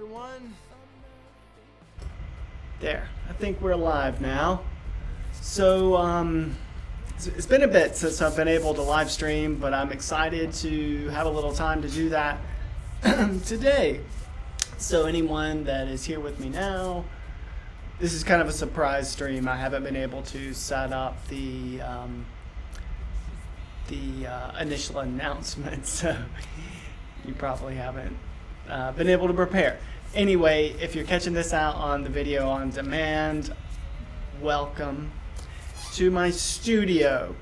everyone. There, I think we're live now. So, it's been a bit since I've been able to live stream, but I'm excited to have a little time to do that today. So anyone that is here with me now, this is kind of a surprise stream. I haven't been able to set up the initial announcement, so you probably haven't been able to prepare. Anyway, if you're catching this out on the video on demand, welcome to my studio.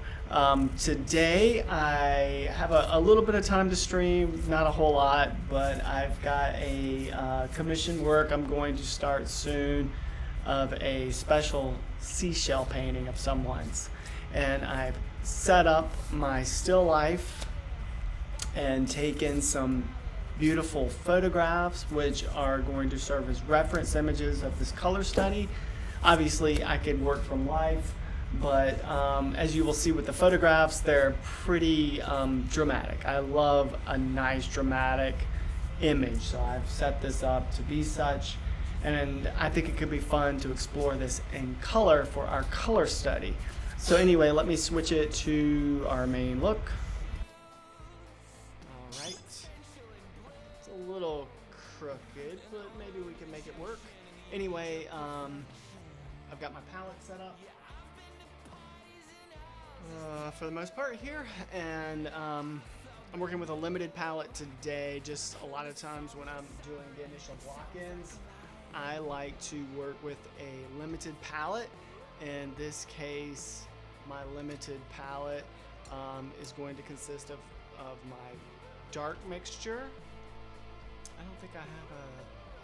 Today I have a little bit of time to stream, not a whole lot, but I've got a commission work I'm going to start soon of a special seashell painting of someone's. And I've set up my still life and taken some beautiful photographs which are going to serve as reference images of this color study. Obviously I could work from life, but as you will see with the photographs, they're pretty dramatic. I love a nice dramatic image, so I've set this up to be such, and I think it could be fun to explore this in color for our color study. So anyway, let me switch it to our main look. All right. It's a little crooked, but maybe we can make it work. Anyway, I've got my palette set up for the most part here, and I'm working with a limited palette today. Just a lot of times when I'm doing the initial block-ins, I like to work with a limited palette. In this case, my limited palette is going to consist of my dark mixture. I don't think I have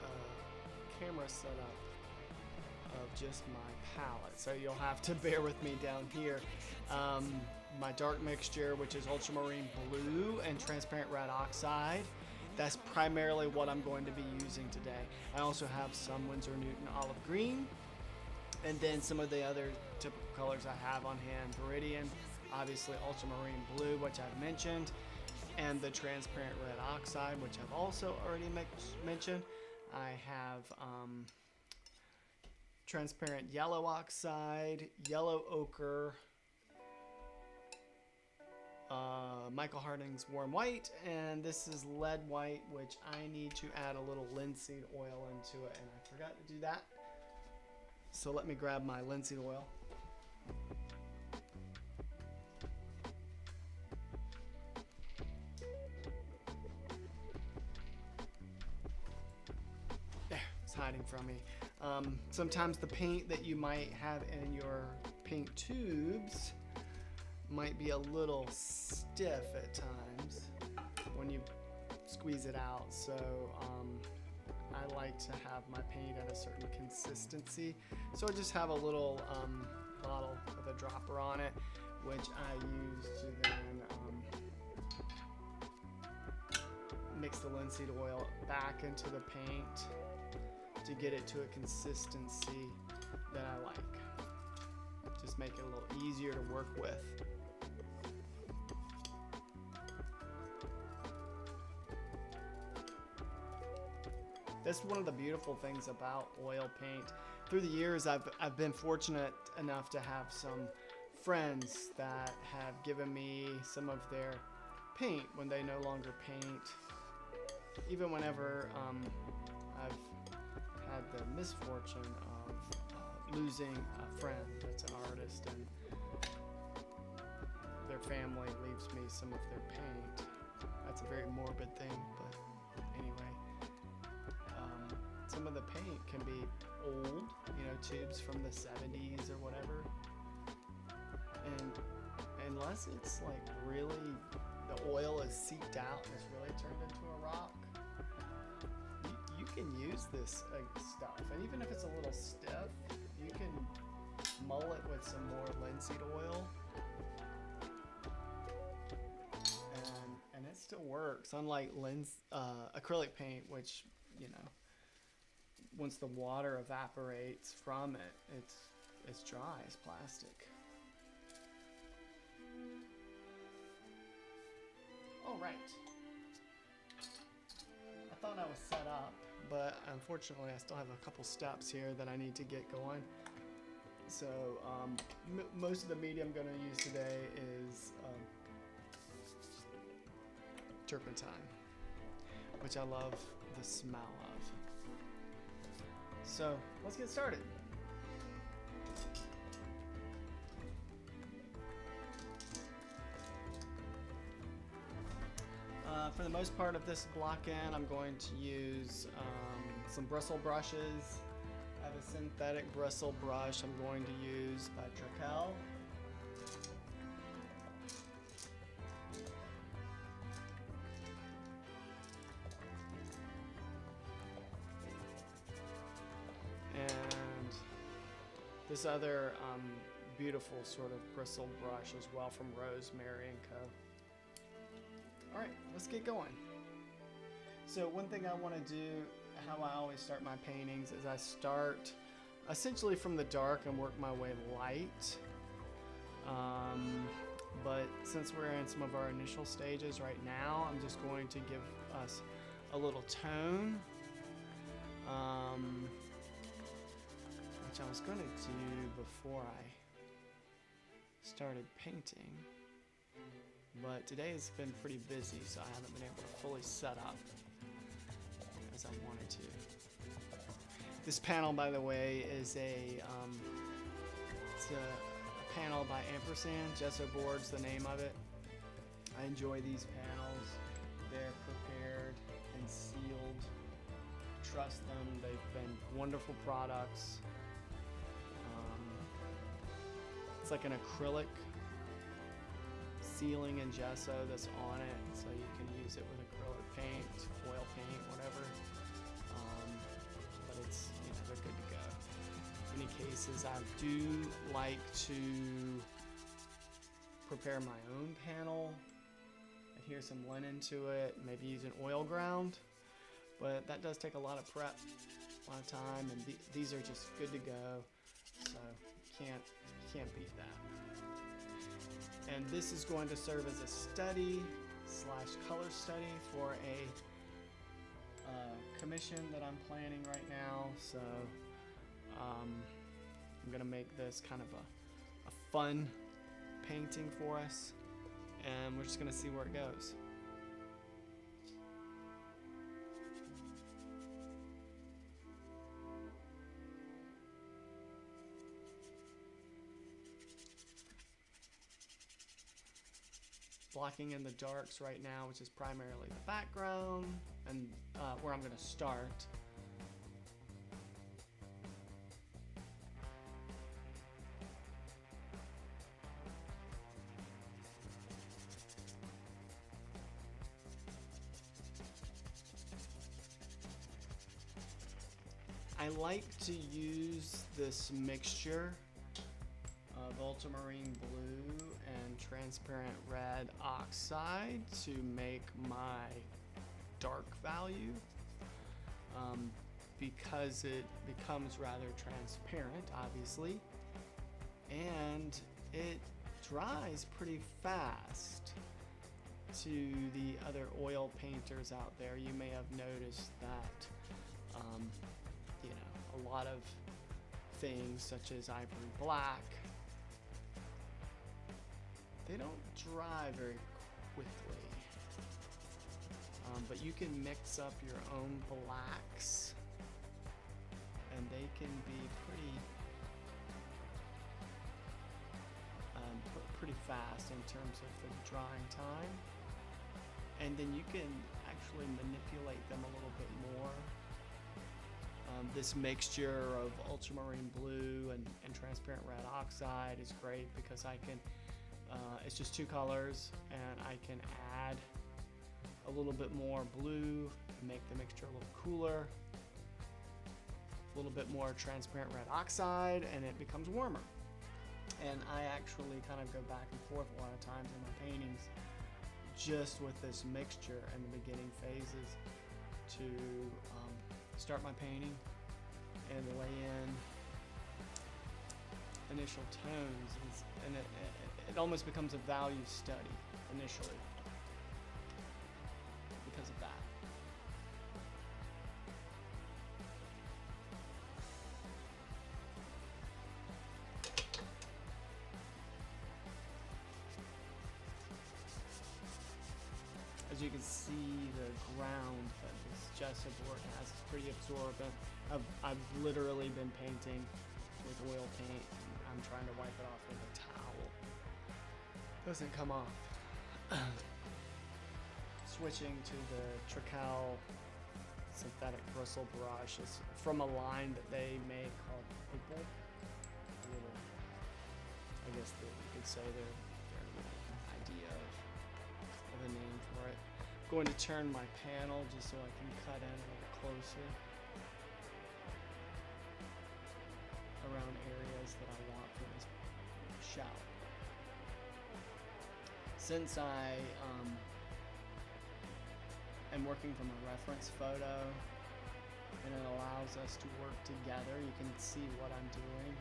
a camera set up of just my palette, so you'll have to bear with me down here. My dark mixture, which is ultramarine blue and transparent red oxide. That's primarily what I'm going to be using today. I also have some Winsor Newton olive green, and then some of the other typical colors I have on hand. Viridian, obviously ultramarine blue, which I've mentioned, and the transparent red oxide, which I've also already mentioned. I have transparent yellow oxide, yellow ochre, Michael Harding's warm white, and this is lead white, which I need to add a little linseed oil into it, and I forgot to do that. So let me grab my linseed oil. There, it's hiding from me. Sometimes the paint that you might have in your paint tubes might be a little stiff at times when you squeeze it out, so I like to have my paint at a certain consistency. So I just have a little bottle with a dropper on it, which I use to then mix the linseed oil back into the paint to get it to a consistency that I like. Just make it a little easier to work with. That's one of the beautiful things about oil paint. Through the years, I've been fortunate enough to have some friends that have given me some of their paint when they no longer paint. Even whenever I've had the misfortune of losing a friend that's an artist and their family leaves me some of their paint. That's a very morbid thing, but anyway. Some of the paint can be old, tubes from the 70s or whatever. And unless it's like really, the oil is seeped out and it's really turned into a rock, you can use this stuff. And even if it's a little stiff, you can mull it with some more linseed oil. And it still works, unlike acrylic paint, which, once the water evaporates from it, it's dry as plastic. All right. I thought I was set up, but unfortunately I still have a couple steps here that I need to get going. So most of the media I'm going to use today is turpentine, which I love the smell of. So let's get started. For the most part of this block-in, I'm going to use some bristle brushes. I have a synthetic bristle brush I'm going to use by Trekell. And this other beautiful sort of bristle brush as well from Rosemary & Co. Alright, let's get going. So one thing I want to do, how I always start my paintings, is I start essentially from the dark and work my way light. But since we're in some of our initial stages right now, I'm just going to give us a little tone, which I was going to do before I started painting. But today has been pretty busy, so I haven't been able to fully set up as I wanted to. This panel, by the way, is it's a panel by Ampersand. Gesso Board's the name of it. I enjoy these panels. They're prepared and sealed. Trust them. They've been wonderful products. It's like an acrylic sealing and gesso that's on it, so you can use it with acrylic paint, foil paint, whatever. But it's, you know, they're good to go. In many cases, I do like to prepare my own panel, adhere some linen to it, maybe use an oil ground, but that does take a lot of prep, a lot of time, and these are just good to go, so can't beat that. And this is going to serve as a study / color study for a commission that I'm planning right now. So I'm gonna make this kind of a fun painting for us, and we're just gonna see where it goes. Blocking in the darks right now, which is primarily the background, and where I'm going to start. I like to use this mixture of ultramarine blue and transparent red oxide to make my dark value, because it becomes rather transparent, obviously, and it dries pretty fast. To the other oil painters out there, you may have noticed that you know, a lot of things such as ivory black, they don't dry very quickly, but you can mix up your own blacks and they can be pretty fast in terms of the drying time, and then you can actually manipulate them a little bit more. This mixture of ultramarine blue and transparent red oxide is great because I can it's just two colors, and I can add a little bit more blue and make the mixture a little cooler, a little bit more transparent red oxide, and it becomes warmer. And I actually kind of go back and forth a lot of times in my paintings just with this mixture in the beginning phases to start my painting and lay in initial tones, and it almost becomes a value study initially because of that. as you can see, the ground that this gesso board has is pretty absorbent. I've literally been painting with oil paint. I'm trying to wipe it off with a towel. Doesn't come off. Switching to the Trical synthetic bristle brush is from a line that they make called Opal. I guess that you could say their little idea of a name for it. I'm going to turn my panel just so I can cut in a little closer around areas that I want for this shell. Since I am working from a reference photo and it allows us to work together, you can see what I'm doing.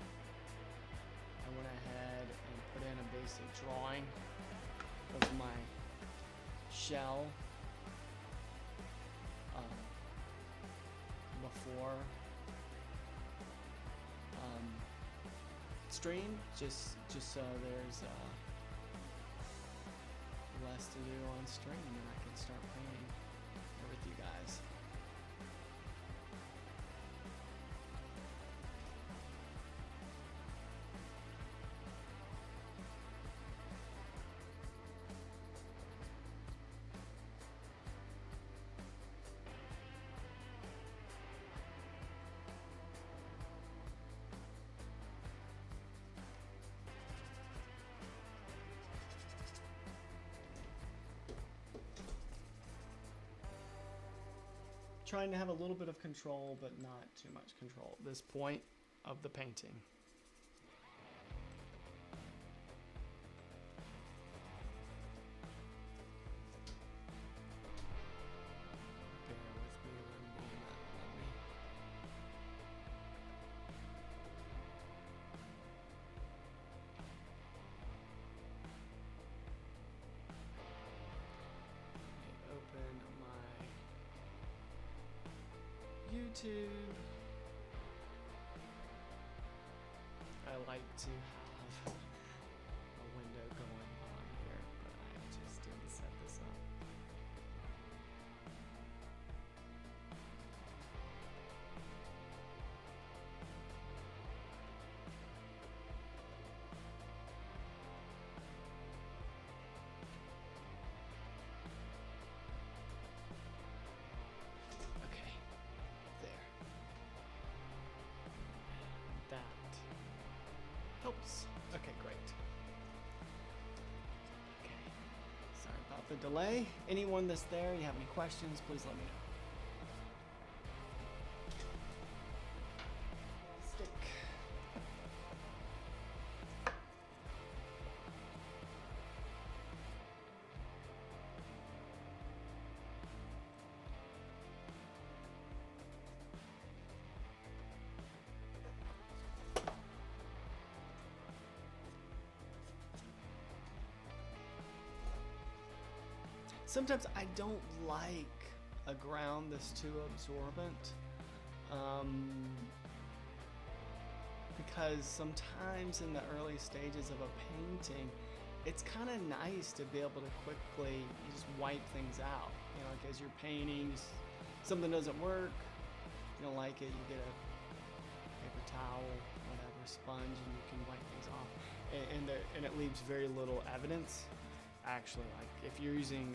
I went ahead and put in a basic drawing of my shell before stream, just so there's less to do on stream and I can start painting with you guys. Trying to have a little bit of control, but not too much control at this point of the painting. Bear with me when I'm doing that. Let me open my YouTube. I like to have a window going on here, but I just didn't set this up. That helps. Okay, great. Okay, sorry about the delay. Anyone that's there, you have any questions, please let me know. Stick. Sometimes I don't like a ground that's too absorbent, because sometimes in the early stages of a painting, it's kind of nice to be able to quickly just wipe things out. You know, like as you're painting, something doesn't work, you don't like it, you get a paper towel, whatever, sponge, and you can wipe things off, and it leaves very little evidence. Actually, like if you're using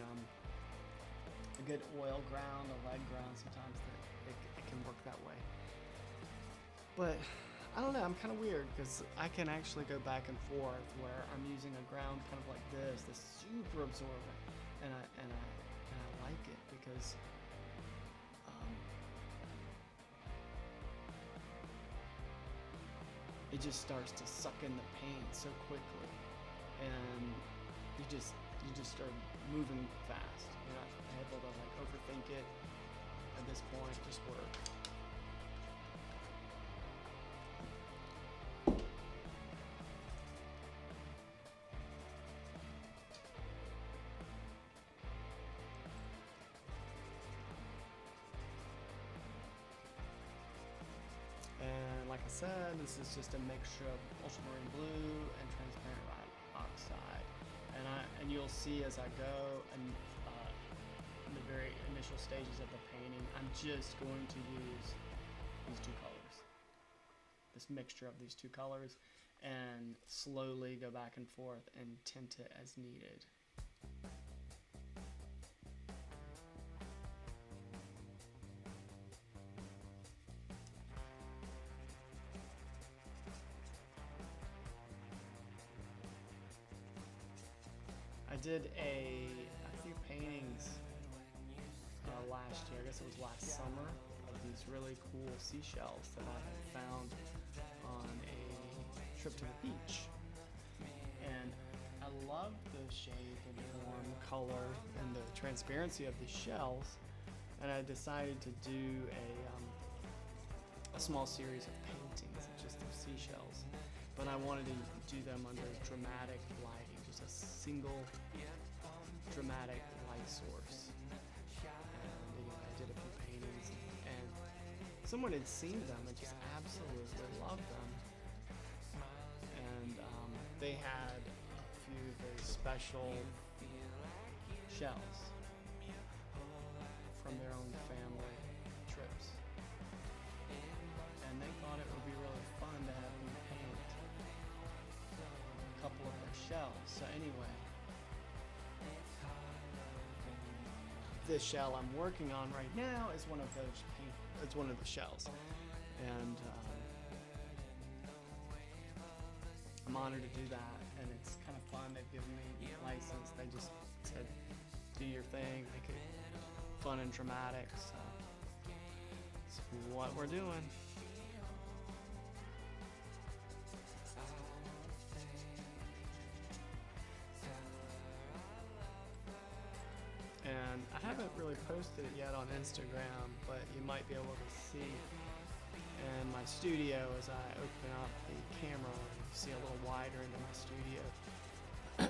a good oil ground, a lead ground, sometimes it can work that way. But I don't know, I'm kind of weird because I can actually go back and forth where I'm using a ground kind of like this, super absorbent, and I like it because it just starts to suck in the paint so quickly, and you just start moving fast. You're not able to like overthink it at this point. Just work. And like I said, this is just a mixture of ultramarine blue and transparent oxide. And you'll see as I go, and in the very initial stages of the painting, I'm just going to use these two colors, this mixture of these two colors, and slowly go back and forth and tint it as needed. I did a few paintings last year, I guess it was last summer, of these really cool seashells that I had found on a trip to the beach. And I love the shape and form, color, and the transparency of the shells. And I decided to do a small series of paintings just of seashells. But I wanted to do them under dramatic lighting, just a single dramatic light source. And I did a few paintings, and someone had seen them and just absolutely loved them. And they had a few very special shells from their own family trips. And they thought it would be really fun to have me paint a couple of their shells. So anyway, this shell I'm working on right now is one of those it's one of the shells. And I'm honored to do that, and it's kind of fun. They've given me a license. They just said, do your thing, make it fun and dramatic. So it's what we're doing. And I haven't really posted it yet on Instagram, but you might be able to see in my studio as I open up the camera and you see a little wider into my studio.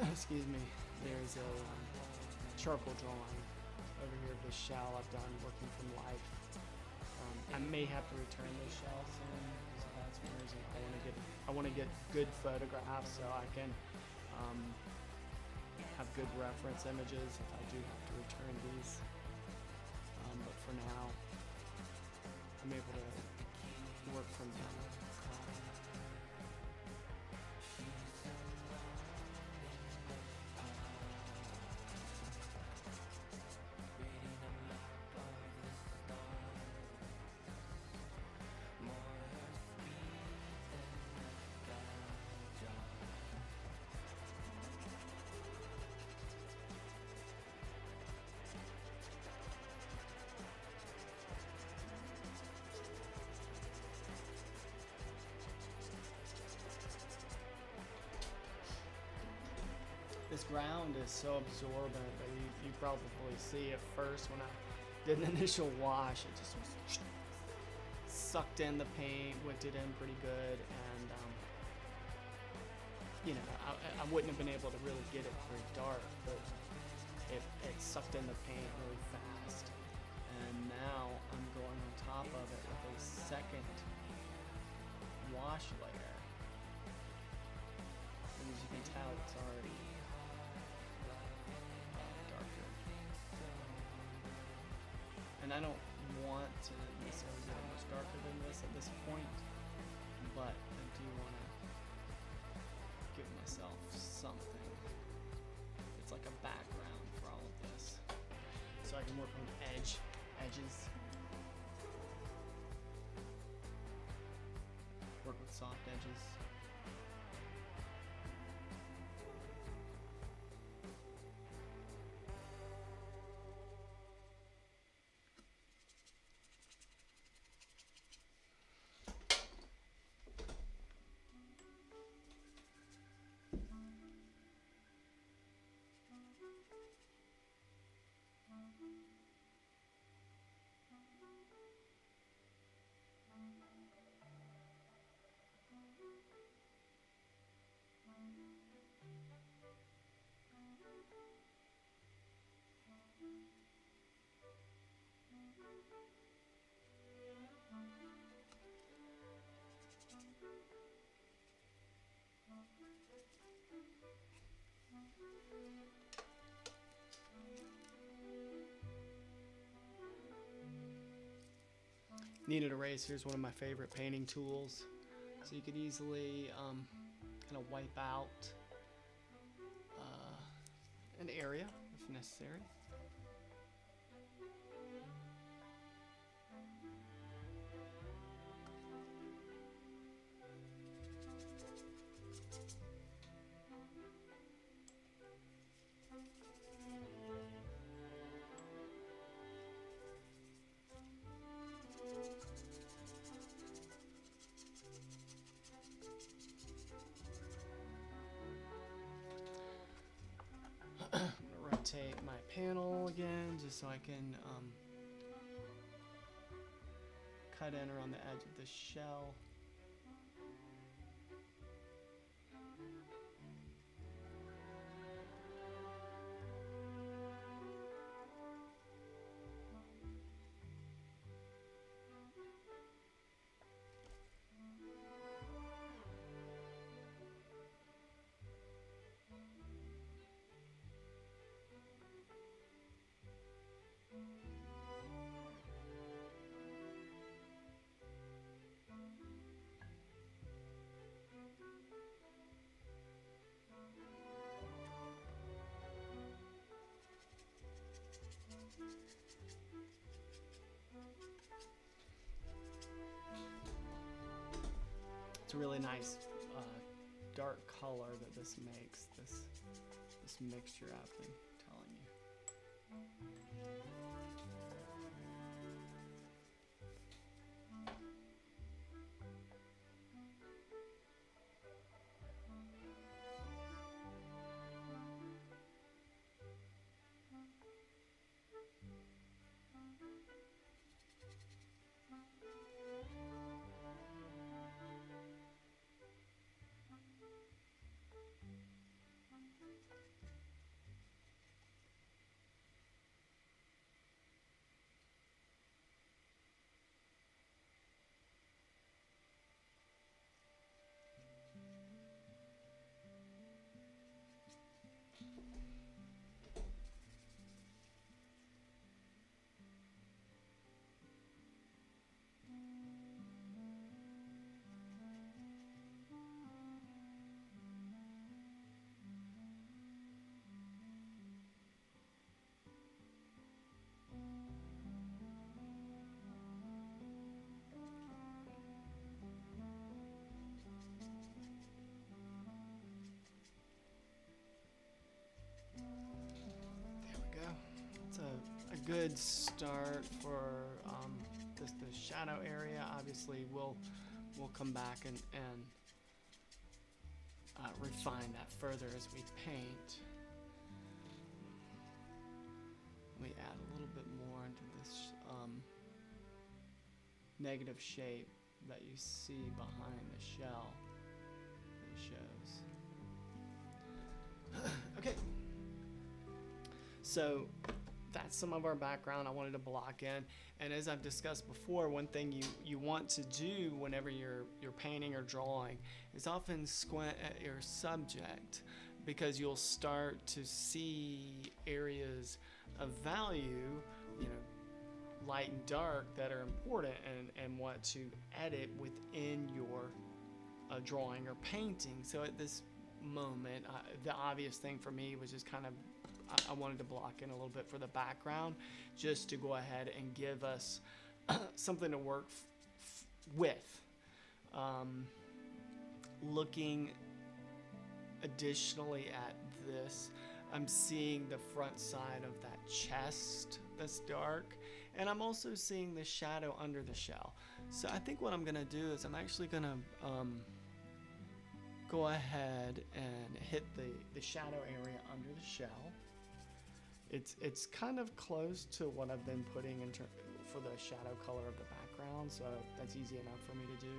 Excuse me. There's a charcoal drawing over here of this shell I've done working from life. I may have to return this shell soon, so that's one reason I want to get good photographs so I can have good reference images if I do have to return these. But for now, I'm able to work from them. This ground is so absorbent that you probably see at first when I did an initial wash, it just was sucked in the paint, went it in pretty good, and I wouldn't have been able to really get it very dark, but it sucked in the paint really fast. And now I'm going on top of it with a second wash layer. And as you can tell, it's already darker. And I don't want to necessarily get it much darker than this at this point, but I do want to give myself something. It's like a background for all of this. So I can work on edges. Work with soft edges. Kneaded eraser is one of my favorite painting tools. So you could easily kind of wipe out an area if necessary. I'm gonna rotate my panel again just so I can cut in around the edge of the shell. It's a really nice dark color that this makes, this mixture I've been telling you. A good start for the shadow area. Obviously, we'll come back and refine that further as we paint. We add a little bit more into this negative shape that you see behind the shell that it shows. Okay, so that's some of our background I wanted to block in. And as I've discussed before, one thing you want to do whenever you're painting or drawing is often squint at your subject, because you'll start to see areas of value, you know, light and dark, that are important and want to edit within your drawing or painting. So at this moment, the obvious thing for me was just kind of, I wanted to block in a little bit for the background, just to go ahead and give us something to work with. Looking additionally at this, I'm seeing the front side of that chest that's dark, and I'm also seeing the shadow under the shell. So I think what I'm gonna do is I'm actually gonna go ahead and hit the shadow area under the shell. It's kind of close to what I've been putting in for the shadow color of the background, so that's easy enough for me to do.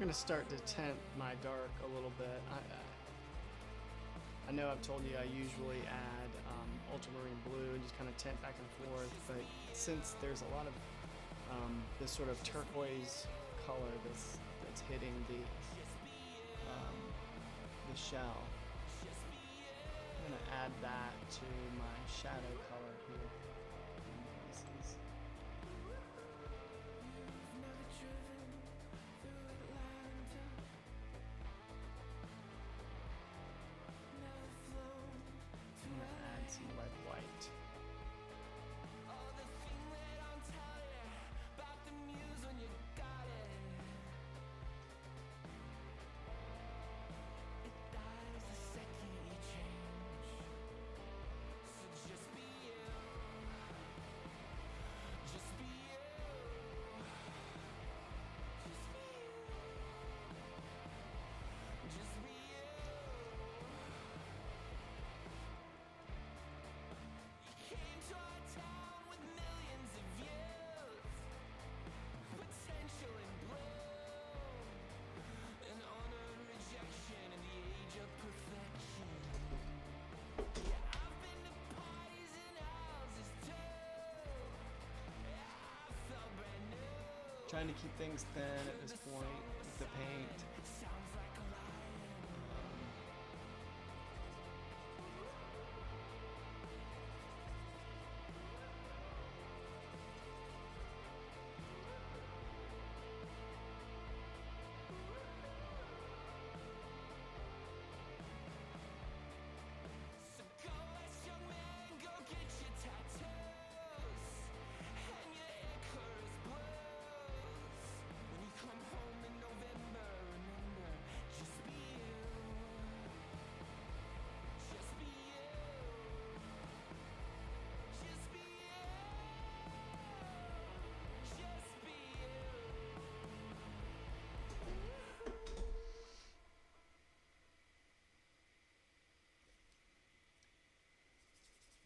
going to start to tint my dark a little bit. I know I've told you I usually add ultramarine blue and just kind of tint back and forth, but since there's a lot of this sort of turquoise color that's hitting the shell, I'm going to add that to my shadow color here. Add some lead white. Trying to keep things thin at this point with the paint.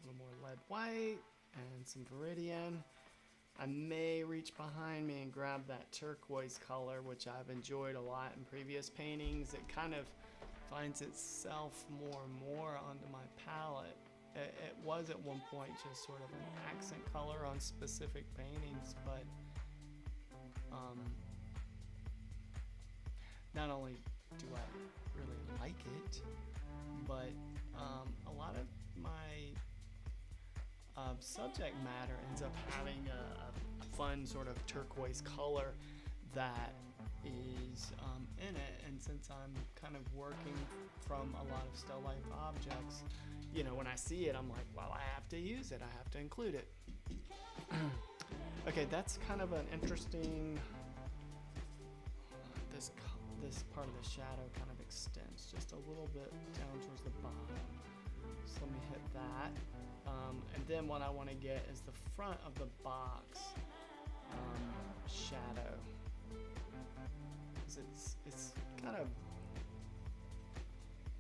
A little more lead white and some Viridian. I may reach behind me and grab that turquoise color, which I've enjoyed a lot in previous paintings. It kind of finds itself more and more onto my palette. It was at one point just sort of an accent color on specific paintings, but not only do I really like it, but a lot of my subject matter ends up having a fun sort of turquoise color that is in it. And since I'm kind of working from a lot of still life objects, you know, when I see it, I'm like, well, I have to use it. I have to include it. Okay, that's kind of an interesting, this part of the shadow kind of extends just a little bit down towards the bottom. So let me hit that. And then what I want to get is the front of the box shadow. Because it's kind of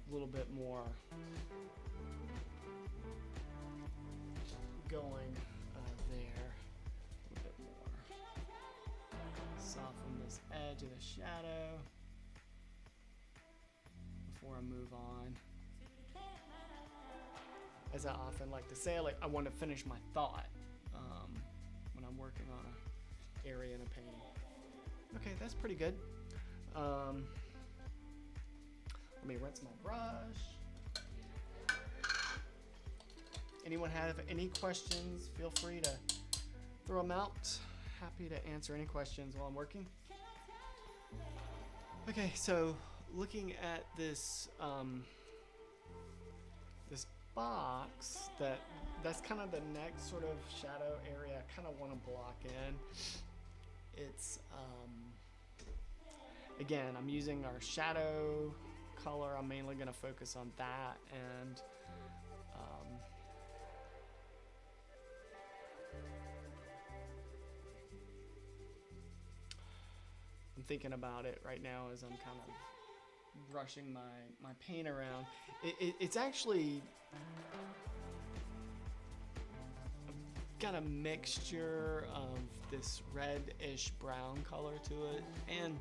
a little bit more going there. A little bit more. Soften this edge of the shadow before I move on. As I often like to say, like I want to finish my thought when I'm working on an area in a painting. Okay, that's pretty good. Let me rinse my brush. Anyone have any questions? Feel free to throw them out. Happy to answer any questions while I'm working. Okay, so looking at this this box, that's kind of the next sort of shadow area I kind of want to block in. It's again, I'm using our shadow color. I'm mainly going to focus on that, and I'm thinking about it right now as I'm kind of brushing my paint around. It's actually got a mixture of this reddish brown color to it and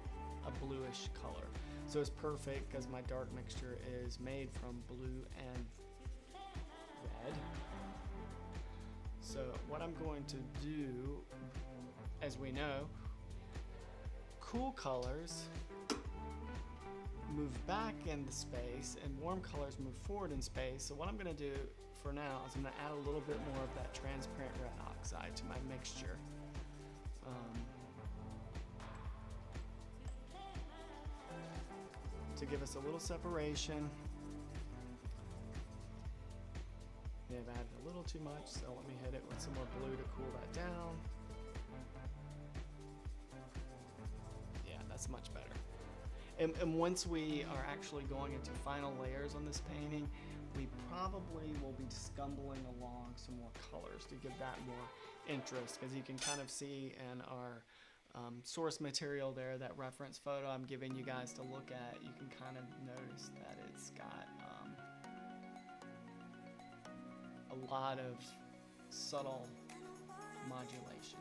a bluish color. So it's perfect because my dark mixture is made from blue and red. So what I'm going to do, as we know, cool colors move back in the space and warm colors move forward in space. So what I'm going to do for now is I'm going to add a little bit more of that transparent red oxide to my mixture. To give us a little separation. Yeah, I've added a little too much, so let me hit it with some more blue to cool that down. Yeah, that's much better. And once we are actually going into final layers on this painting, we probably will be scumbling along some more colors to give that more interest, because you can kind of see in our source material there, that reference photo I'm giving you guys to look at, you can kind of notice that it's got a lot of subtle modulation.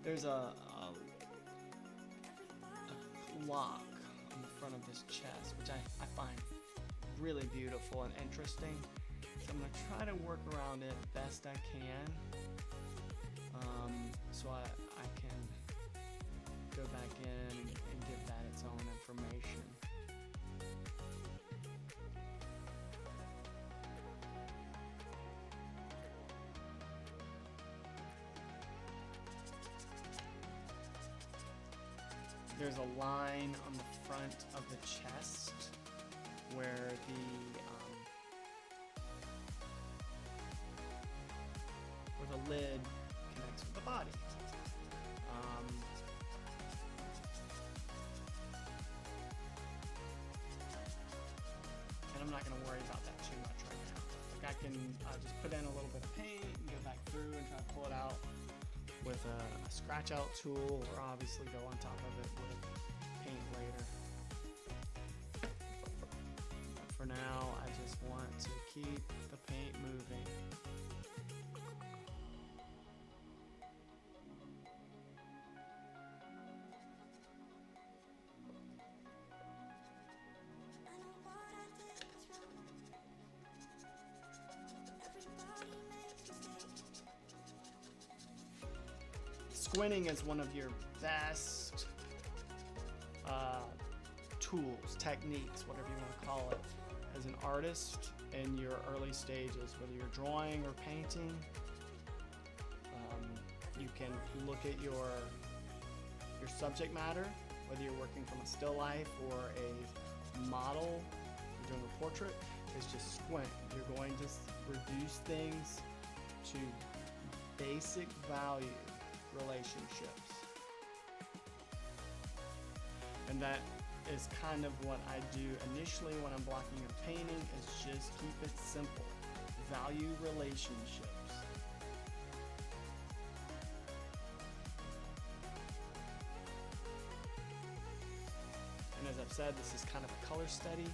There's a lock on the front of this chest, which I find really beautiful and interesting. So I'm going to try to work around it best I can, so I can go back in and give that its own information. There's a line on the front of the chest where the lid connects with the body. And I'm not going to worry about that too much right now. Like I can just put in a little bit of paint and go back through and try to pull it out with a scratch out tool, or obviously go on top of it with paint later. But for now, I just want to keep the paint moving. Squinting is one of your best tools, techniques, whatever you want to call it, as an artist in your early stages, whether you're drawing or painting. You can look at your subject matter, whether you're working from a still life or a model, you're doing a portrait. It's just squint. You're going to reduce things to basic value relationships. And that is kind of what I do initially when I'm blocking a painting, is just keep it simple. Value relationships. And as I've said, this is kind of a color study,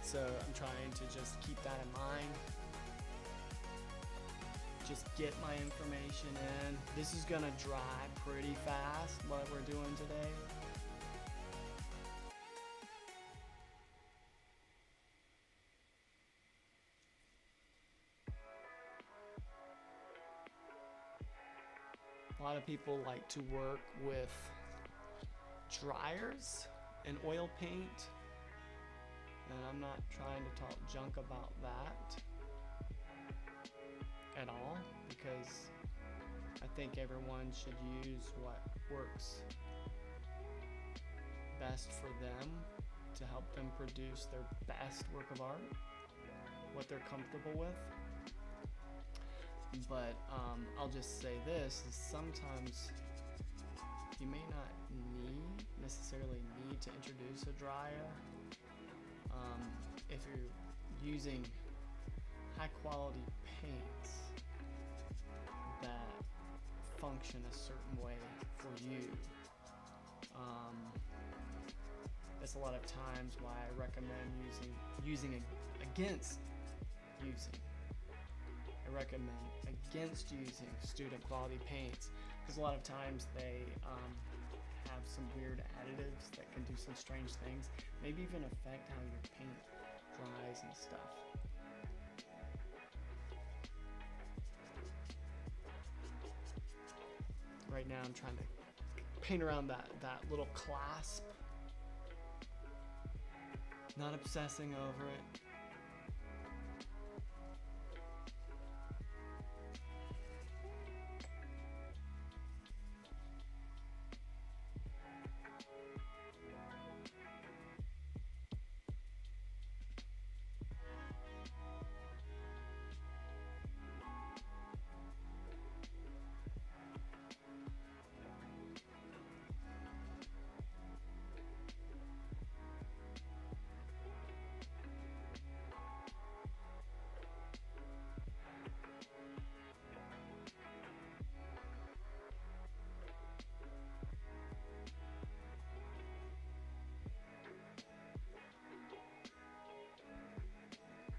so I'm trying to just keep that in mind. Just get my information in. This is gonna dry pretty fast, what we're doing today. A lot of people like to work with dryers and oil paint, and I'm not trying to talk junk about that at all, because I think everyone should use what works best for them to help them produce their best work of art, what they're comfortable with. But I'll just say this, is sometimes you may not necessarily need to introduce a dryer if you're using high quality paints that function a certain way for you. That's a lot of times why I recommend using a recommend against using student quality paints, because a lot of times they have some weird additives that can do some strange things, maybe even affect how your paint dries and stuff. Right now I'm trying to paint around that little clasp, not obsessing over it.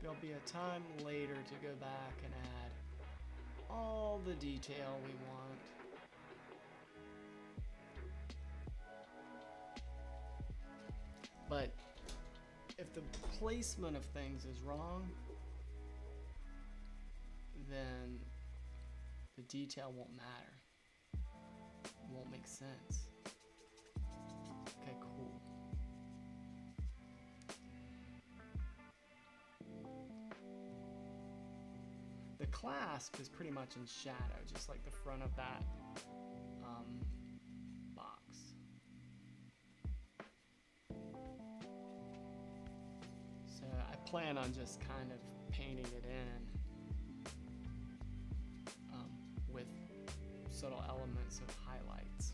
There'll be a time later to go back and add all the detail we want. But if the placement of things is wrong, then the detail won't matter. It won't make sense. Okay, cool. The clasp is pretty much in shadow, just like the front of that box. So I plan on just kind of painting it in with subtle elements of highlights.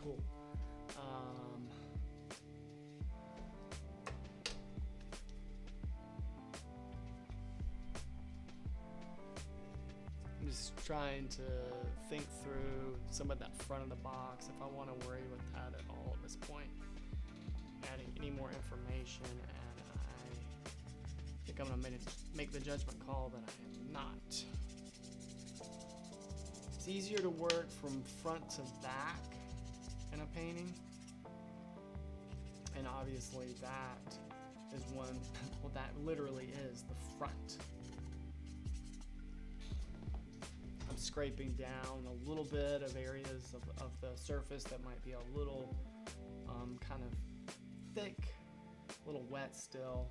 Cool. I'm just trying to think through some of that front of the box, if I want to worry with that at all at this point, adding any more information, and I think I'm going to make the judgment call that I am not. It's easier to work from front to back in a painting, and obviously that is one, well, that literally is the front. I'm scraping down a little bit of areas of the surface that might be a little kind of thick, a little wet still.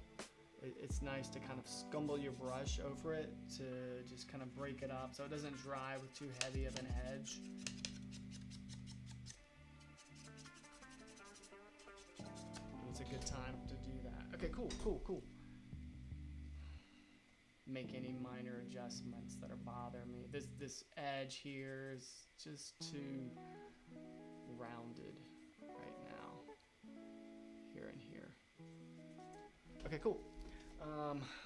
It's nice to kind of scumble your brush over it to just kind of break it up so it doesn't dry with too heavy of an edge. It's a good time to do that. Okay, cool. Make any minor adjustments that are bothering me. This edge here is just too rounded right now. Here and here. Okay, cool.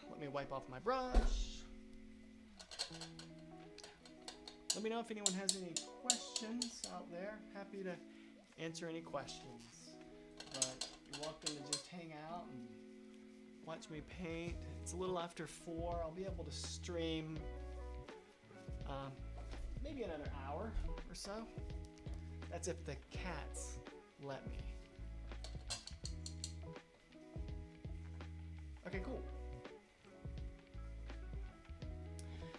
Let me wipe off my brush. Let me know if anyone has any questions out there. Happy to answer any questions. But you're welcome to just hang out and watch me paint. It's a little after 4. I'll be able to stream maybe another hour or so. That's if the cats let me. Okay, cool.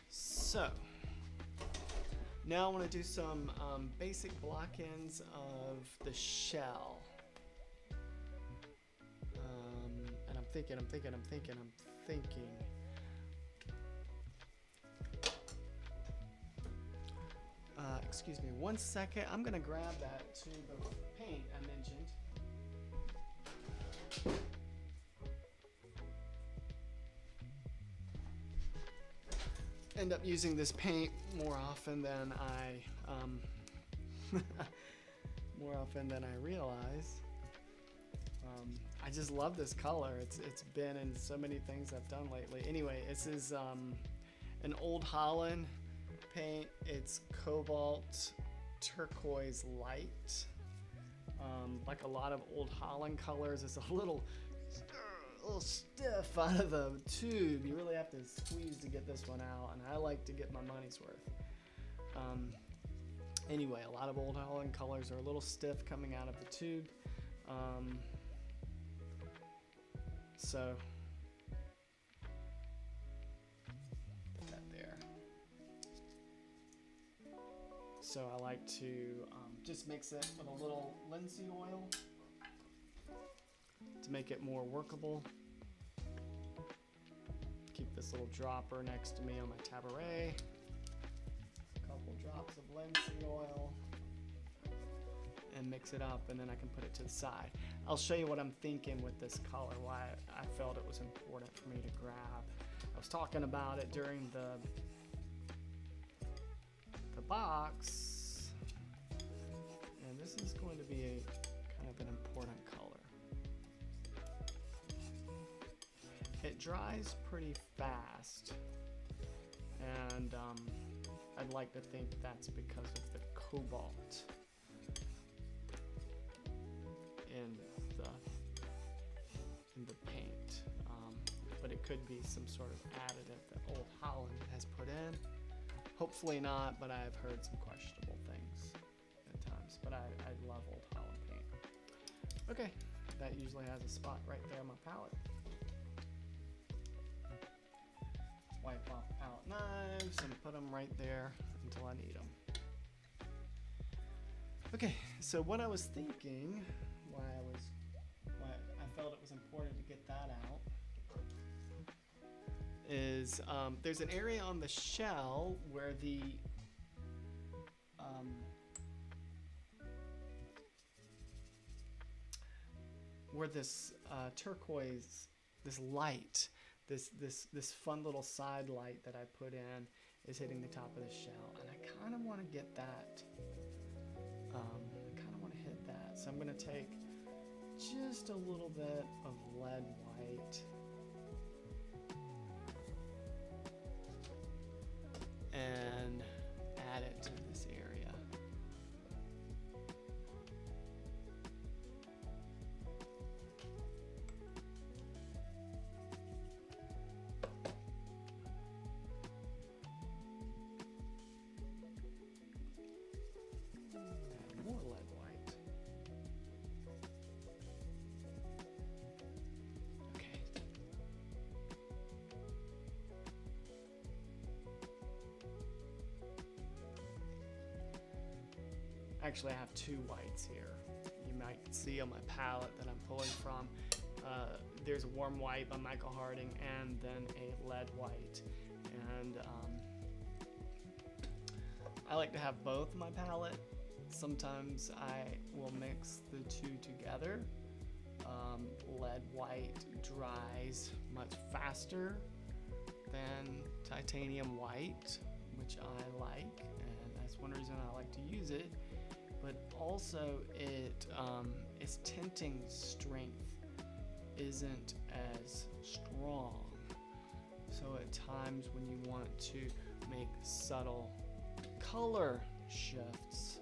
So now I want to do some basic block-ins of the shell. And I'm thinking. excuse me 1 second. I'm gonna grab that tube of paint I mentioned. End up using this paint more often than I realize. I just love this color. It's been in so many things I've done lately. Anyway, this is an Old Holland paint. It's cobalt turquoise light. Like a lot of Old Holland colors, it's a little stiff out of the tube. You really have to squeeze to get this one out, and I like to get my money's worth. Anyway, a lot of Old Holland colors are a little stiff coming out of the tube. So put that there. So I like to just mix it with a little linseed oil to make it more workable. Keep this little dropper next to me on my tabaret. A couple drops of linseed oil. And mix it up, and then I can put it to the side. I'll show you what I'm thinking with this color, why I felt it was important for me to grab. I was talking about it during the box, and this is going to be a kind of an important color. It dries pretty fast, and I'd like to think that's because of the cobalt in the paint, but it could be some sort of additive that Old Holland has put in. Hopefully not, but I've heard some questionable things at times. But I love Old Holland paint. Okay, that usually has a spot right there on my palette. Wipe off the palette knives and put them right there until I need them. Okay, so what I was thinking, why I felt it was important to get that out, is there's an area on the shell where the where this turquoise, this light, this fun little side light that I put in is hitting the top of the shell, and I kind of want to get that. I kind of want to hit that, so I'm going to take just a little bit of lead white and add it to this area. Add more lead white. Okay. Actually, I have two whites here. You might see on my palette that I'm pulling from. There's a warm white by Michael Harding and then a lead white. And I like to have both in my palette. Sometimes I will mix the two together. Lead white dries much faster than titanium white, which I like, and that's one reason I like to use it. But also its tinting strength isn't as strong. So at times when you want to make subtle color shifts,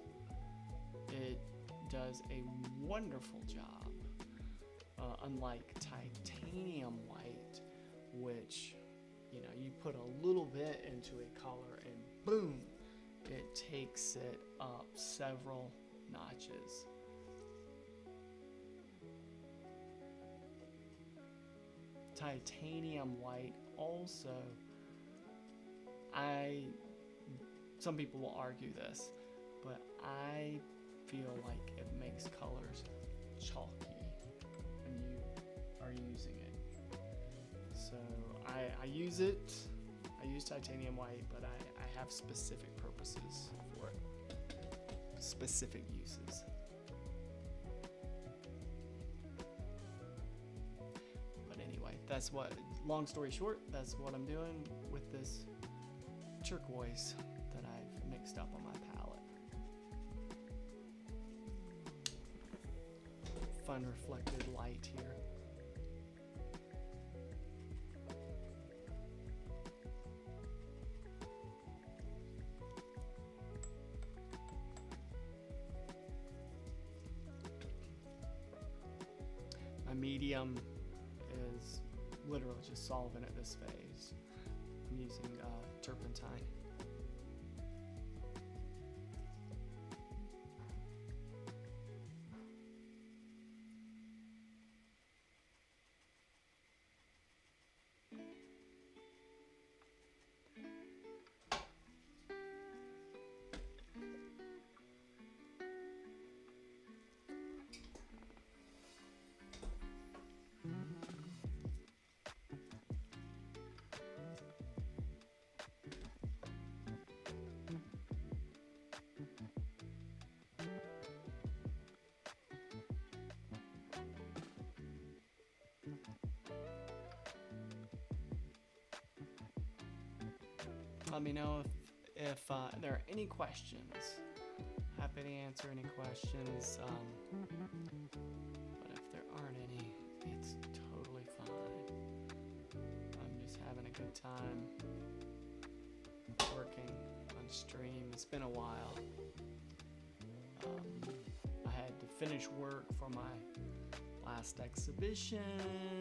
it does a wonderful job. Unlike titanium white, which, you know, you put a little bit into a color and boom, it takes it up several notches. Titanium white also, some people will argue this, but I feel like it makes colors chalky when you are using it. So I use it. I use titanium white, but I have specific purposes for it. specific uses. But anyway, that's what, long story short, that's what I'm doing with this turquoise that I've mixed up on my palette. Fun reflected light here. My medium is literally just solvent at this phase. I'm using turpentine. Let me know if there are any questions. Happy to answer any questions. But if there aren't any, it's totally fine. I'm just having a good time working on stream. It's been a while. I had to finish work for my last exhibition,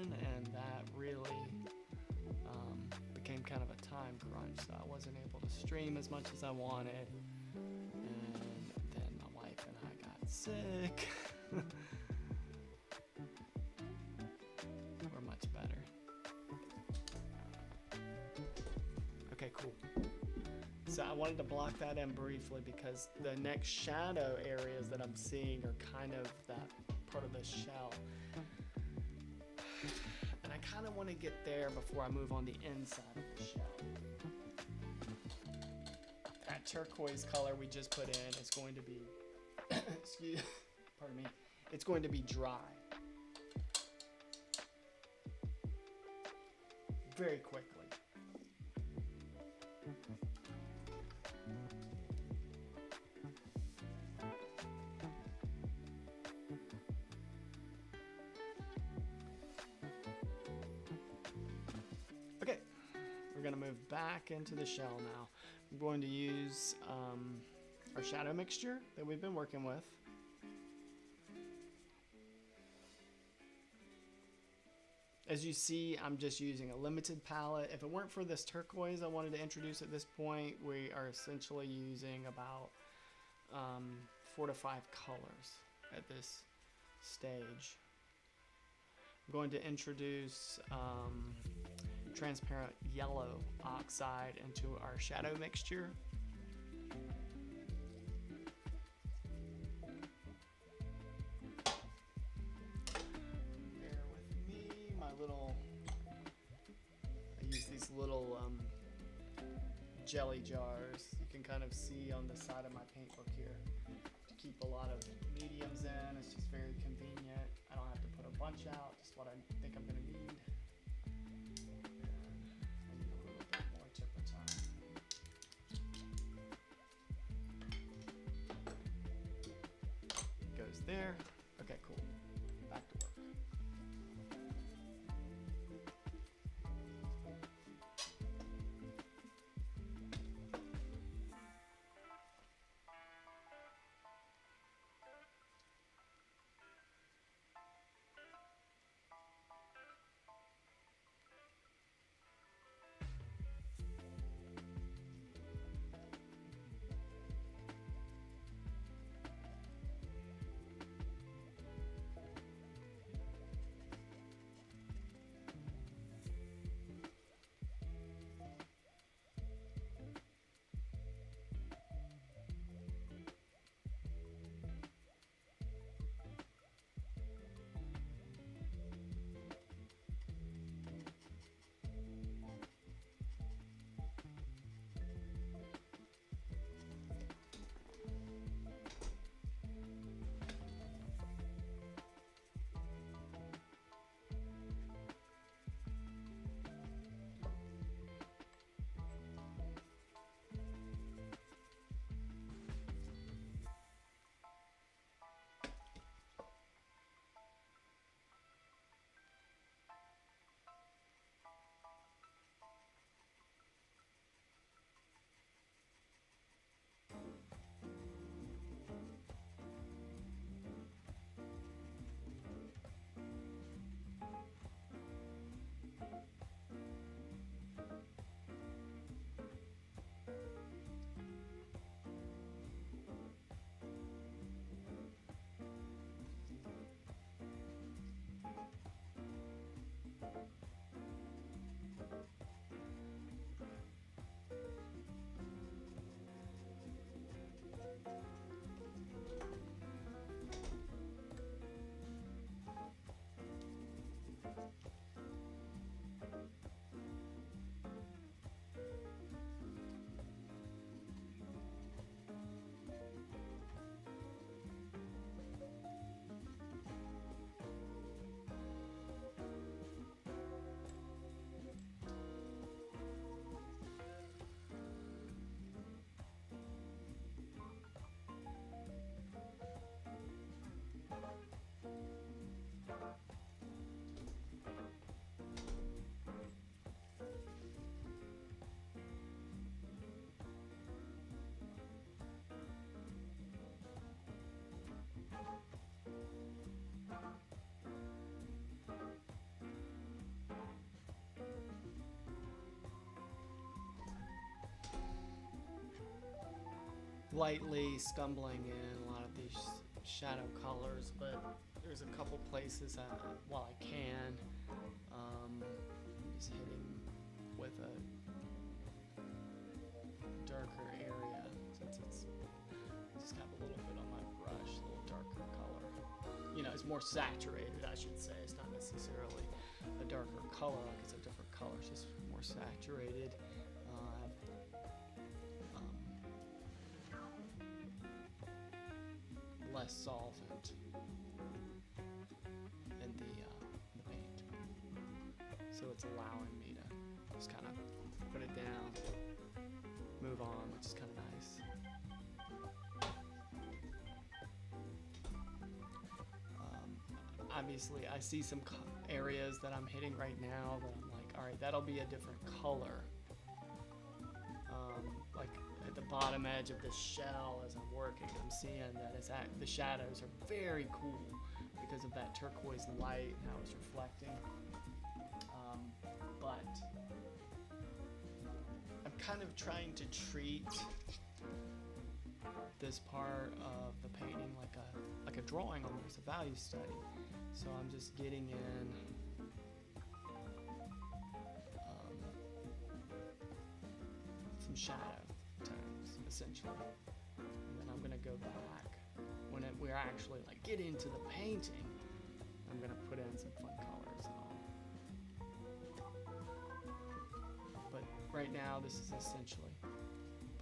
and that really became kind of a time crunch, so I wasn't able to stream as much as I wanted, and then my wife and I got sick. We're much better. Okay, cool. So I wanted to block that in briefly because the next shadow areas that I'm seeing are kind of that part of the shell. And I kind of want to get there before I move on the inside of the shell. That turquoise color we just put in is going to be, pardon me, it's going to be dry very quickly. Okay, we're going to move back into the shell now. I'm going to use our shadow mixture that we've been working with. As you see, I'm just using a limited palette. If it weren't for this turquoise I wanted to introduce at this point, we are essentially using about 4 to 5 colors at this stage. I'm going to introduce transparent yellow oxide into our shadow mixture. Bear with me, I use these little jelly jars. You can kind of see on the side of my paint book here. To keep a lot of mediums in, it's just very convenient. I don't have to put a bunch out, just what I think I'm gonna need. I need a little bit more turpentine. Goes there. Okay, cool. Back to work. lightly stumbling in a lot of these shadow colors, but there's a couple places while I can, I'm just hitting with a darker area since it's just have a little bit on my brush, a little darker color. You know, it's more saturated, I should say. It's not necessarily a darker color, like it's a different color. It's just more saturated. Less solvent in the paint, so it's allowing me to just kind of put it down, move on, which is kind of nice. Obviously, I see some areas that I'm hitting right now that I'm like, all right, that'll be a different color. Like at the bottom edge of this shell as I'm working, I'm seeing that the shadows are very cool because of that turquoise light and how it's reflecting. But I'm kind of trying to treat this part of the painting like a drawing, almost a value study. So I'm just getting in some shadow tones, essentially, and then I'm gonna go back when we're actually like get into the painting. I'm gonna put in some fun colors and all. But right now, this is essentially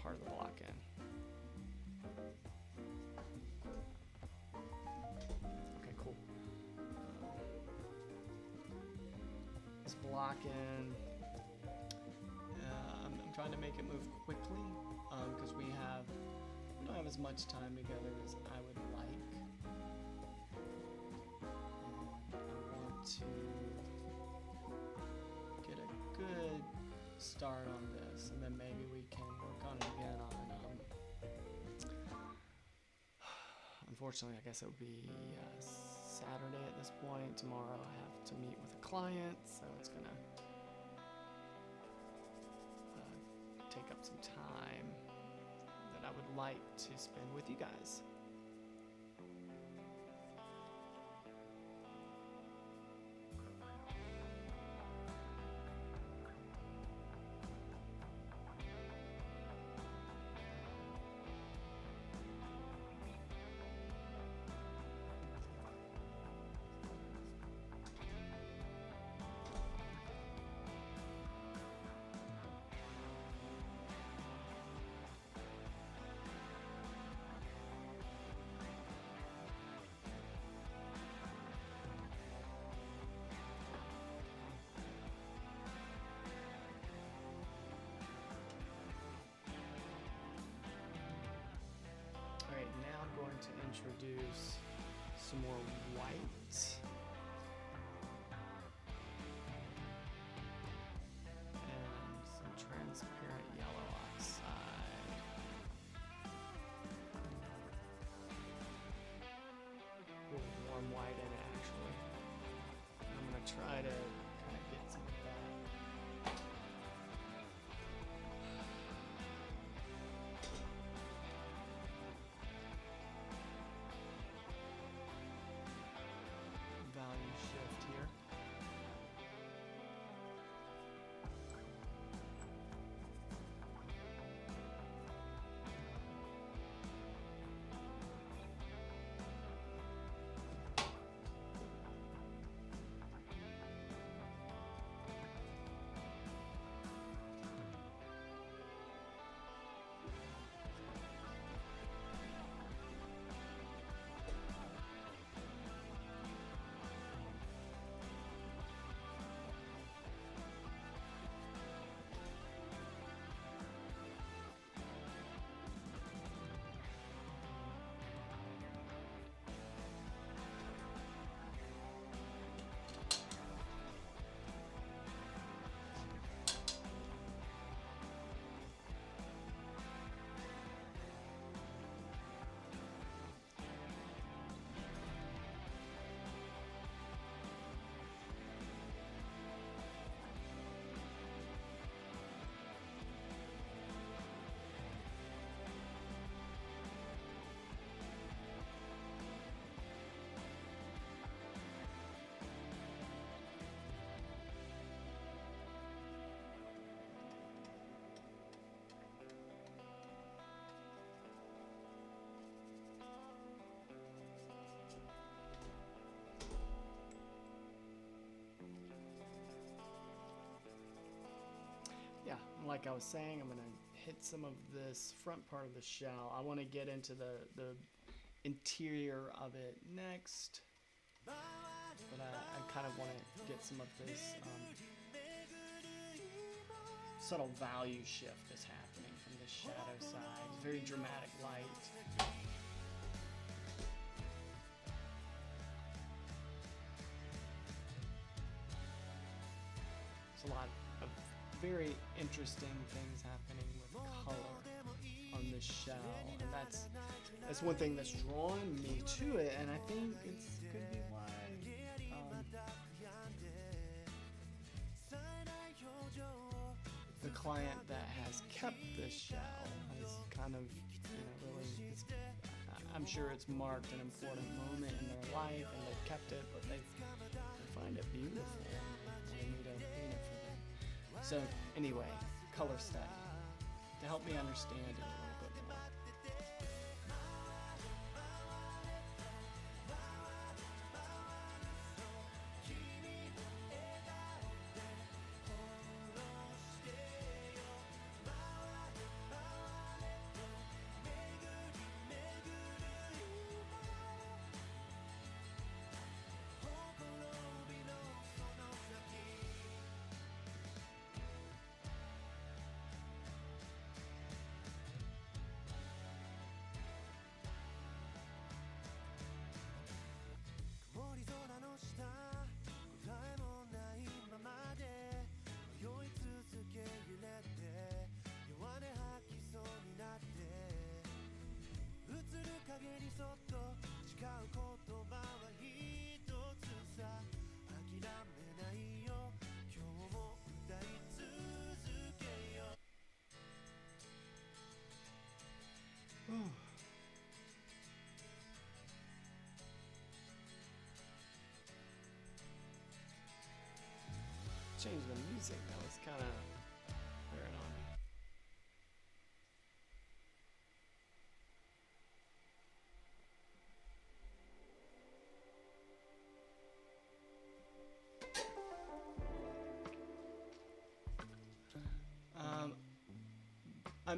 part of the block in. Okay, cool. This block in. I'm trying to make it move quickly because we don't have as much time together as I would like. And I want to get a good start on this, and then maybe we can work on it again on. Unfortunately, I guess it would be Saturday at this point. Tomorrow I have to meet with a client, so it's gonna take up some time that I would like to spend with you guys. Alright, now I'm going to introduce some more white. And some transparent yellow oxide. Really warm white in it, actually. And I'm going to try to kind of get some of that. yeah, like I was saying, I'm gonna hit some of this front part of the shell. I want to get into the interior of it next, but I kind of want to get some of this subtle value shift that's happening from the shadow side. It's very dramatic light. There's a lot of very interesting things happening with color on this shell, and that's one thing that's drawn me to it, and I think it's could be why the client that has kept this shell has kind of, really, I'm sure it's marked an important moment in their life and they've kept it, but they find it beautiful and they need to paint it for them. So anyway, color study to help me understand it a little bit more. Change the music, that was kind of wearing on me.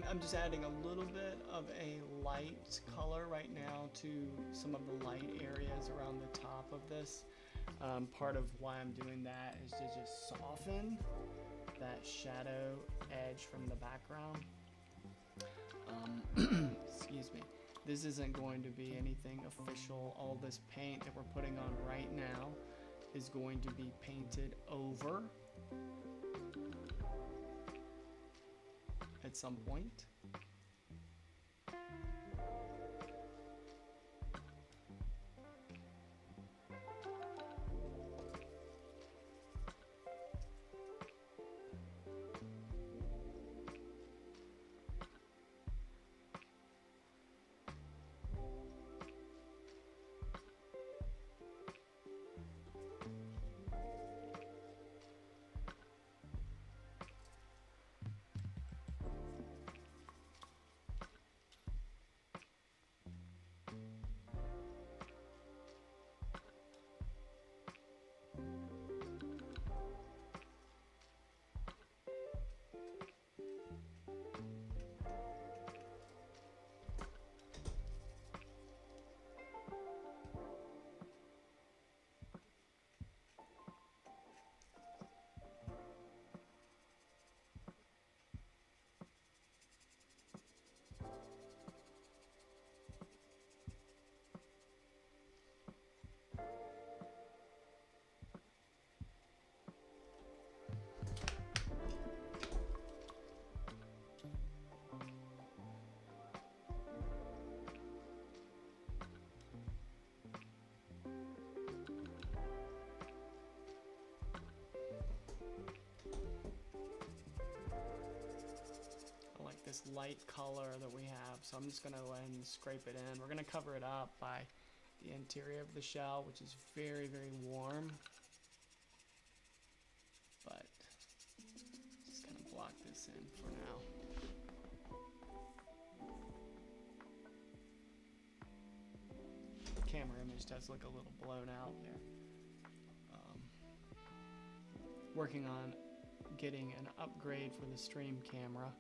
I'm just adding a little bit of a light color right now to some of the light areas around the top of this. Part of why I'm doing that is to just soften that shadow edge from the background. Excuse me. This isn't going to be anything official. All this paint that we're putting on right now is going to be painted over at some point. This light color that we have, so I'm just going to go ahead and scrape it in. We're going to cover it up by the interior of the shell, which is very, very warm, but just going to block this in for now. The camera image does look a little blown out there. Working on getting an upgrade for the stream camera,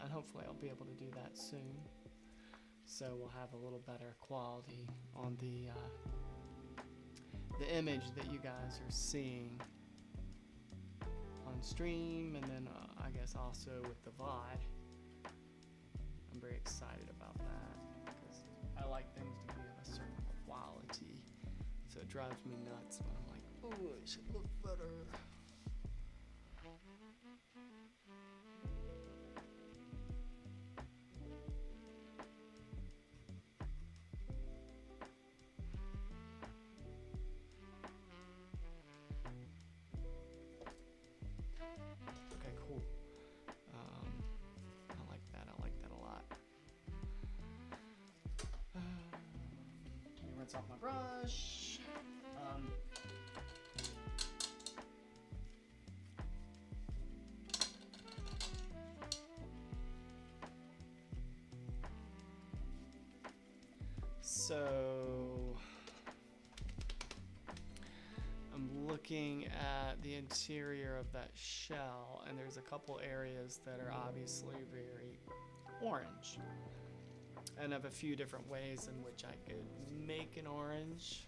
and hopefully I'll be able to do that soon. So we'll have a little better quality on the image that you guys are seeing on stream, and then I guess also with the VOD. I'm very excited about that because I like things to be of a certain quality. So it drives me nuts when I'm like, oh, it should look better. Okay, cool. I like that. I like that a lot. Let me rinse off my brush. So I'm looking at the interior of that shell, and there's a couple areas that are obviously very orange. And I have a few different ways in which I could make an orange,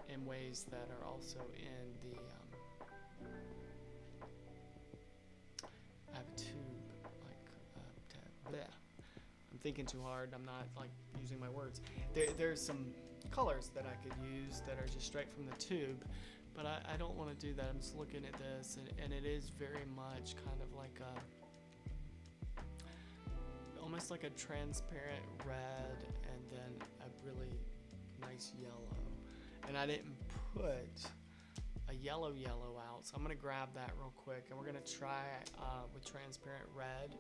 in ways that are also in the, I have a tube, like, bleh. I'm thinking too hard, I'm not like using my words. There's some colors that I could use that are just straight from the tube, but I don't want to do that. I'm just looking at this, and it is very much kind of like a, almost like a transparent red and then a really nice yellow. And I didn't put a yellow out, so I'm gonna grab that real quick, and we're gonna try with transparent red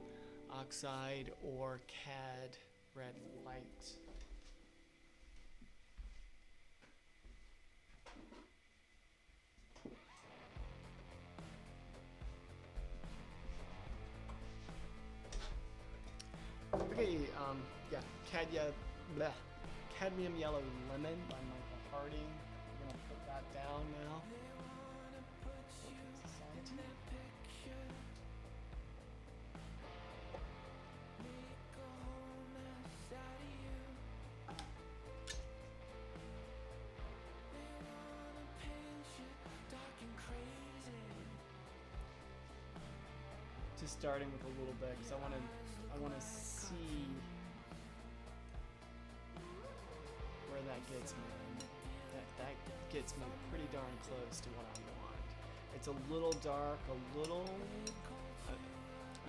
oxide or CAD red light. Okay, yeah, Cadmium Yellow Lemon by Michael Harding. I'm gonna put that down now. Just starting with a little bit because I want to see where that gets me. That gets me pretty darn close to what I want. It's a little dark, a little. I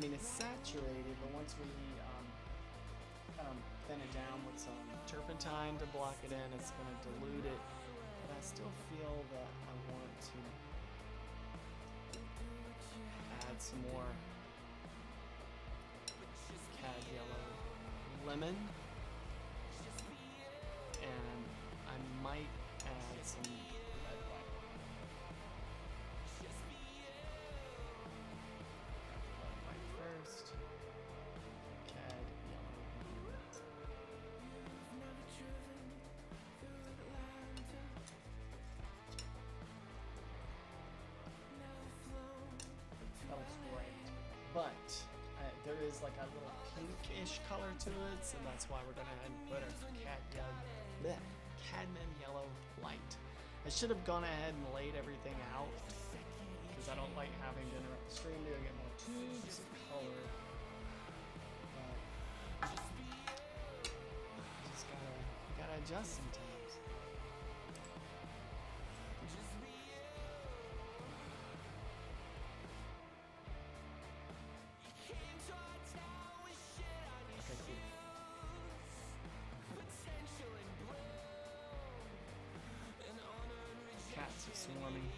mean, it's saturated, but once we kind of thin it down with some turpentine to block it in, it's going to dilute it. But I still feel that I want to add some more CAD Yellow Lemon, and I might add some red light. Red light first. CAD Yellow. That looks great, but there is like a little pinkish color to it, so that's why we're gonna ahead and put our cadmium yellow light. I should have gone ahead and laid everything out because I don't like having to interrupt the stream to get more tubes of color. But just gotta adjust sometimes. Cats are swarming.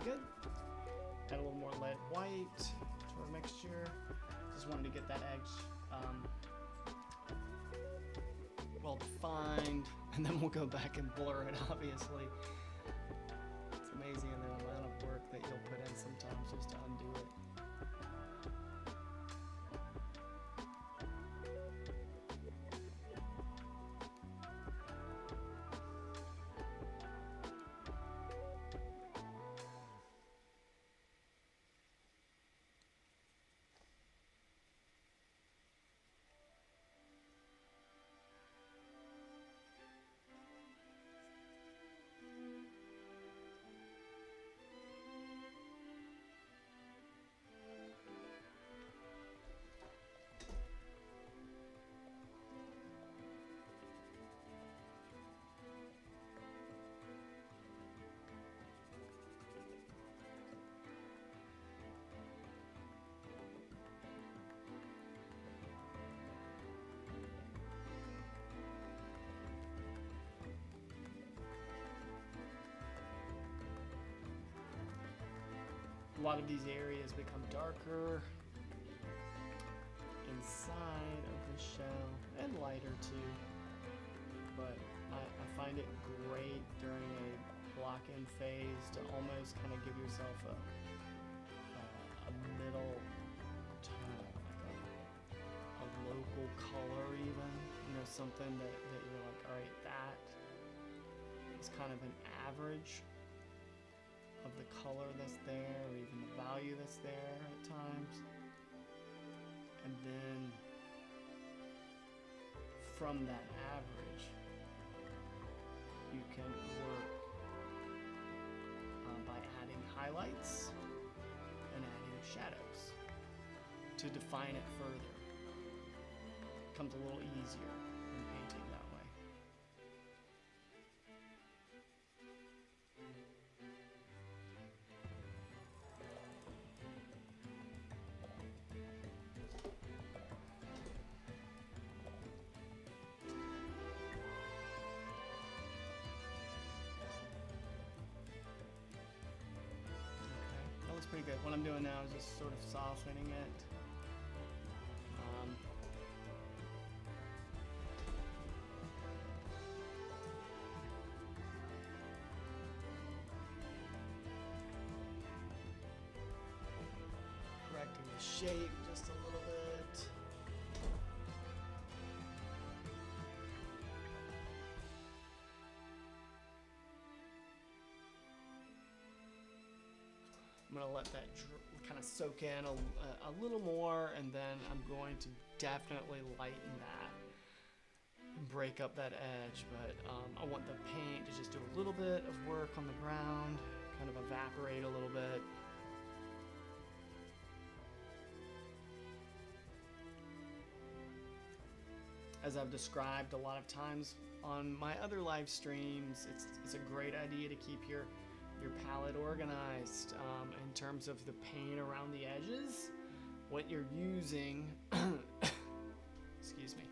good. Add a little more lead white to our mixture. Just wanted to get that edge well defined, and then we'll go back and blur it, obviously. It's amazing the amount of work that you'll put in sometimes just to undo it. A lot of these areas become darker inside of the shell and lighter too, but I find it great during a block-in phase to almost kind of give yourself a middle tone, like a local color even, you know, something that you're like, all right, that is kind of an average of the color that's there, or even the value that's there at times. And then from that average, you can work by adding highlights and adding shadows to define it further. It becomes a little easier in painting that way. Pretty good. What I'm doing now is just sort of softening it. Correcting the shape just a little bit. I'm going to let that kind of soak in a little more, and then I'm going to definitely lighten that and break up that edge. But I want the paint to just do a little bit of work on the ground, kind of evaporate a little bit. As I've described a lot of times on my other live streams, it's a great idea to keep your palette organized in terms of the paint around the edges, what you're using, excuse me,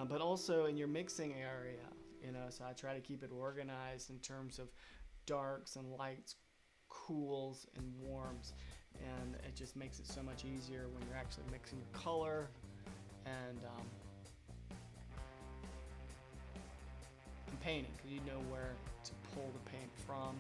but also in your mixing area, you know, so I try to keep it organized in terms of darks and lights, cools and warms, and it just makes it so much easier when you're actually mixing your color and painting, because you know where to pull the paint from.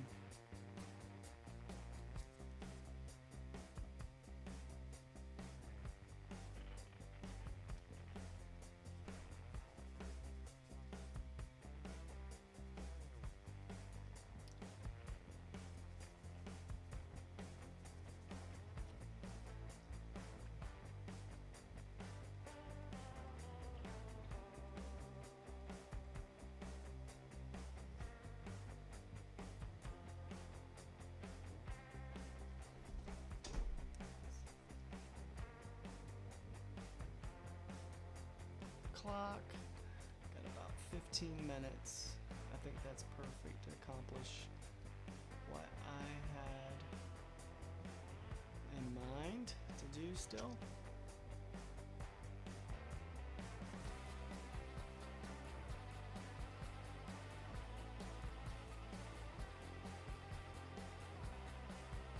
Clock. Got about 15 minutes. I think that's perfect to accomplish what I had in mind to do still.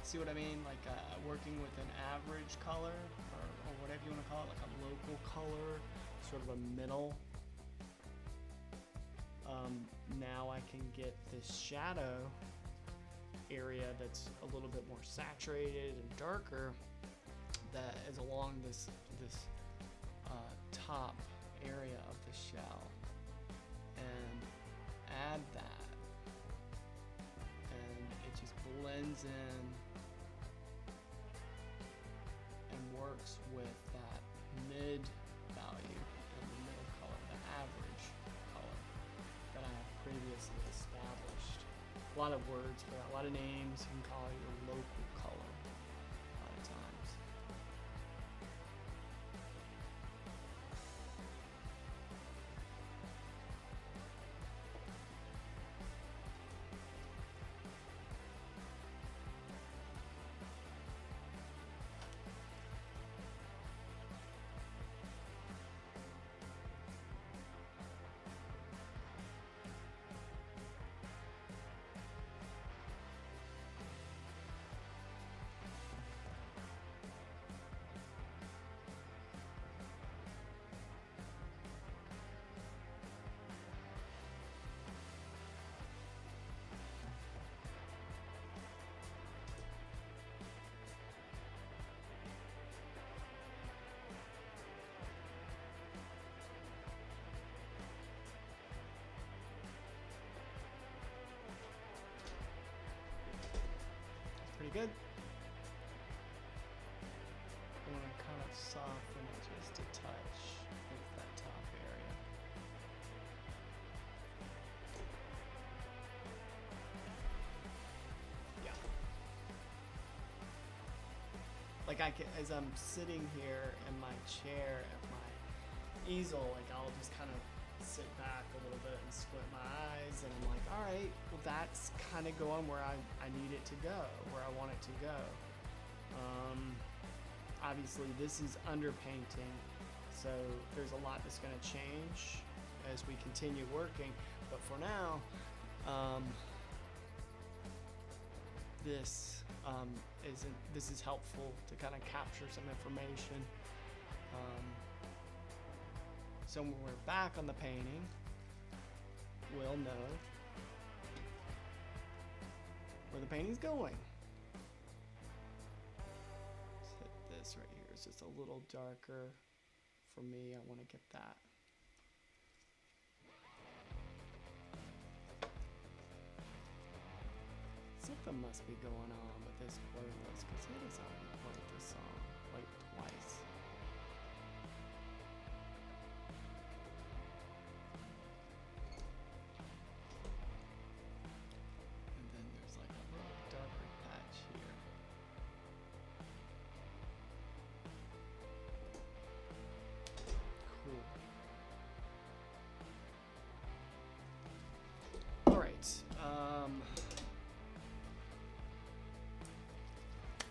See what I mean? Like working with an average color, or whatever you want to call it, like a local color, sort of a middle. Now I can get this shadow area that's a little bit more saturated and darker, that is along this top area of the shell, and add that, and it just blends in and works with that mid value and the middle color, the average color that I have previously established. A lot of words for that, a lot of names. You can call it your local color a lot of times. Pretty good. I want to kind of soften it just a touch with that top area. Yeah. Like as I'm sitting here in my chair at my easel, like I'll just kind of sit back a little bit and squint my eyes, and I'm like, all right, well that's kind of going where I need it to go, where I want it to go. Obviously this is underpainting, so there's a lot that's going to change as we continue working, but for now, this is helpful to kind of capture some information. So when we're back on the painting, we'll know where the painting's going. Let's hit this right here. It's just a little darker for me. I want to get that. Something must be going on with this playlist, because it has already played this song like twice.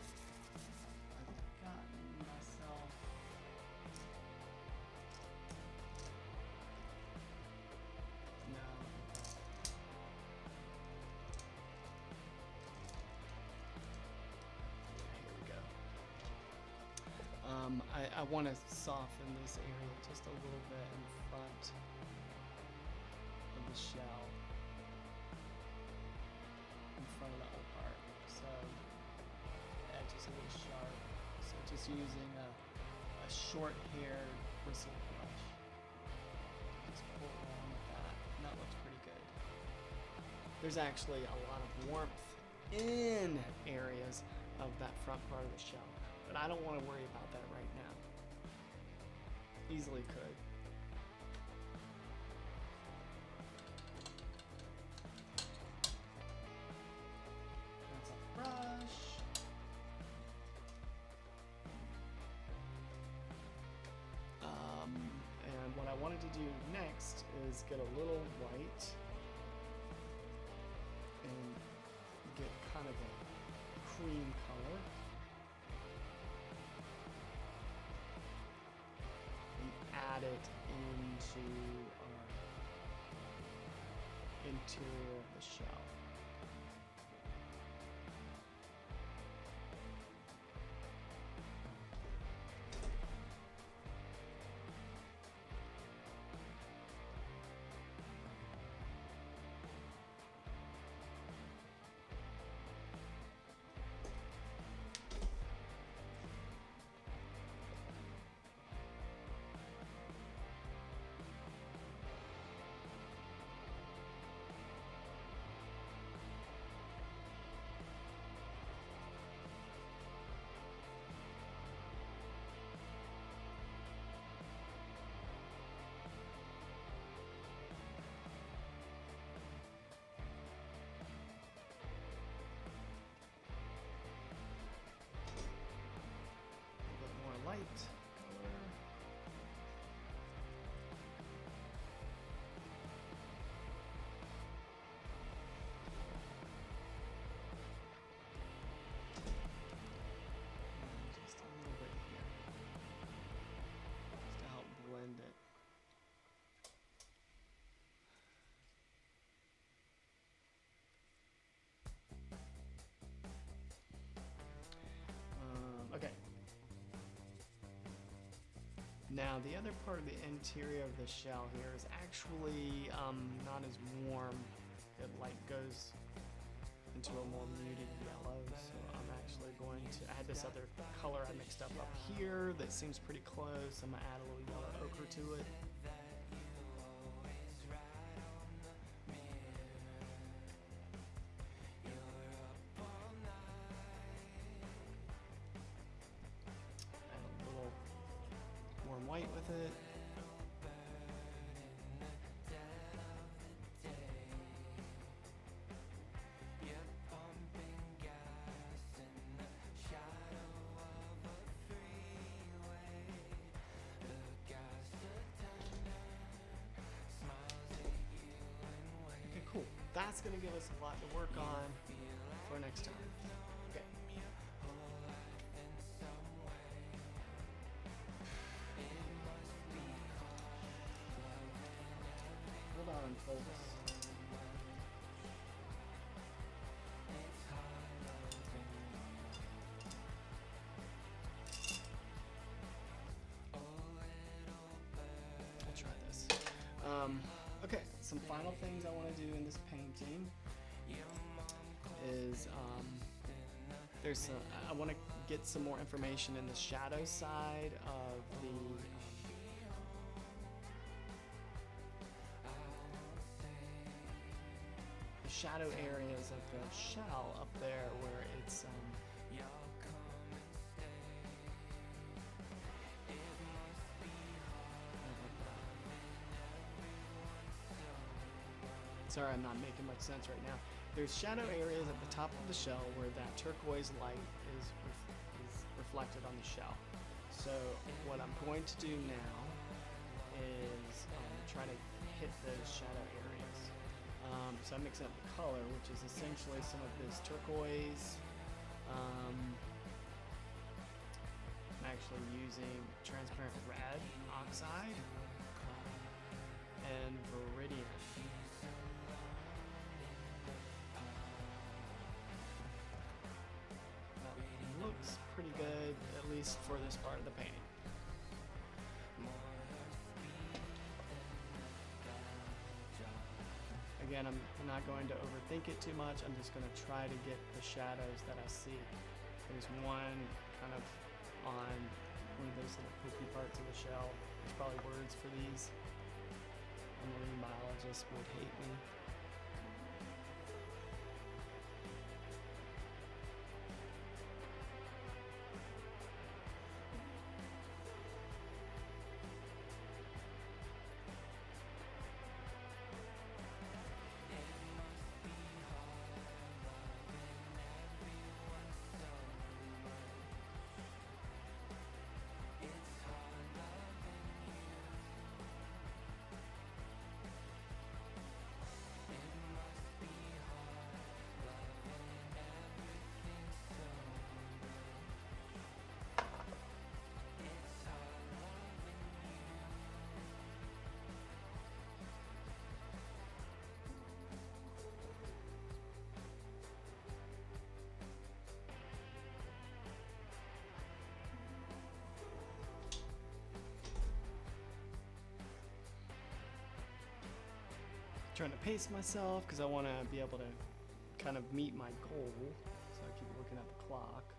I've gotten myself here we go. I want to soften this area just a little bit in front of the shell. In front of the whole part, so the edge is a little sharp. So just using a short-haired bristle brush, just pull along with that, and that looks pretty good. There's actually a lot of warmth in areas of that front part of the shell, but I don't want to worry about that right now. Easily could. Brush. And what I wanted to do next is get a little white and get kind of a cream color and add it into our interior of the shell. Now the other part of the interior of the shell here is actually not as warm. It like goes into a more muted yellow, so I'm actually going to add this other color I mixed up here that seems pretty close. I'm gonna add a little yellow ochre to it. Add a little warm white with it. Cool. That's going to give us a lot to work on for next time. Okay. Hold on, folks. I'll try this. Okay, some final things I want to do in this painting is I want to get some more information in the shadow side of the shadow areas of the shell up there where it's sorry, I'm not making much sense right now. There's shadow areas at the top of the shell where that turquoise light is reflected on the shell. So what I'm going to do now is try to hit those shadow areas. So I'm mixing up the color, which is essentially some of this turquoise. I'm actually using transparent red oxide and viridian. Looks pretty good, at least for this part of the painting. Again, I'm not going to overthink it too much. I'm just going to try to get the shadows that I see. There's one kind of on one of those little pokey parts of the shell. There's probably words for these. A marine biologist would hate me. Trying to pace myself because I want to be able to kind of meet my goal, so I keep looking at the clock.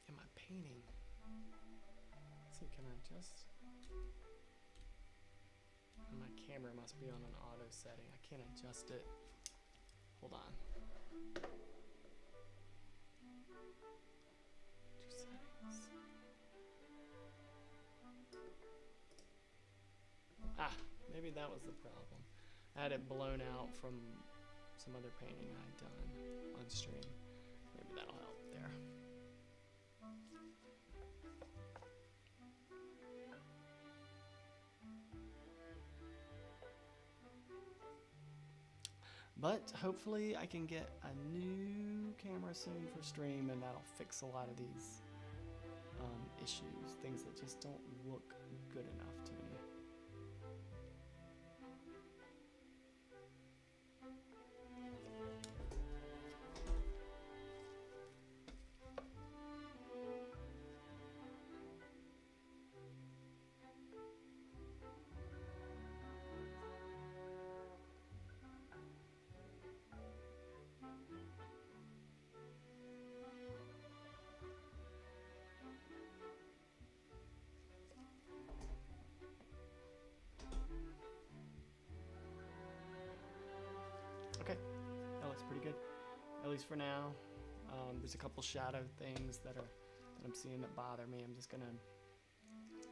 Am I painting? Let's see, can I just... My camera must be on an auto setting. I can't adjust it. Hold on. Two settings. Ah, maybe that was the problem. I had it blown out from some other painting I'd done on stream. Maybe that'll help there. But hopefully I can get a new camera soon for stream, and that'll fix a lot of these issues, things that just don't look good enough to me. Okay, that looks pretty good, at least for now. There's a couple shadow things that I'm seeing that bother me. I'm just gonna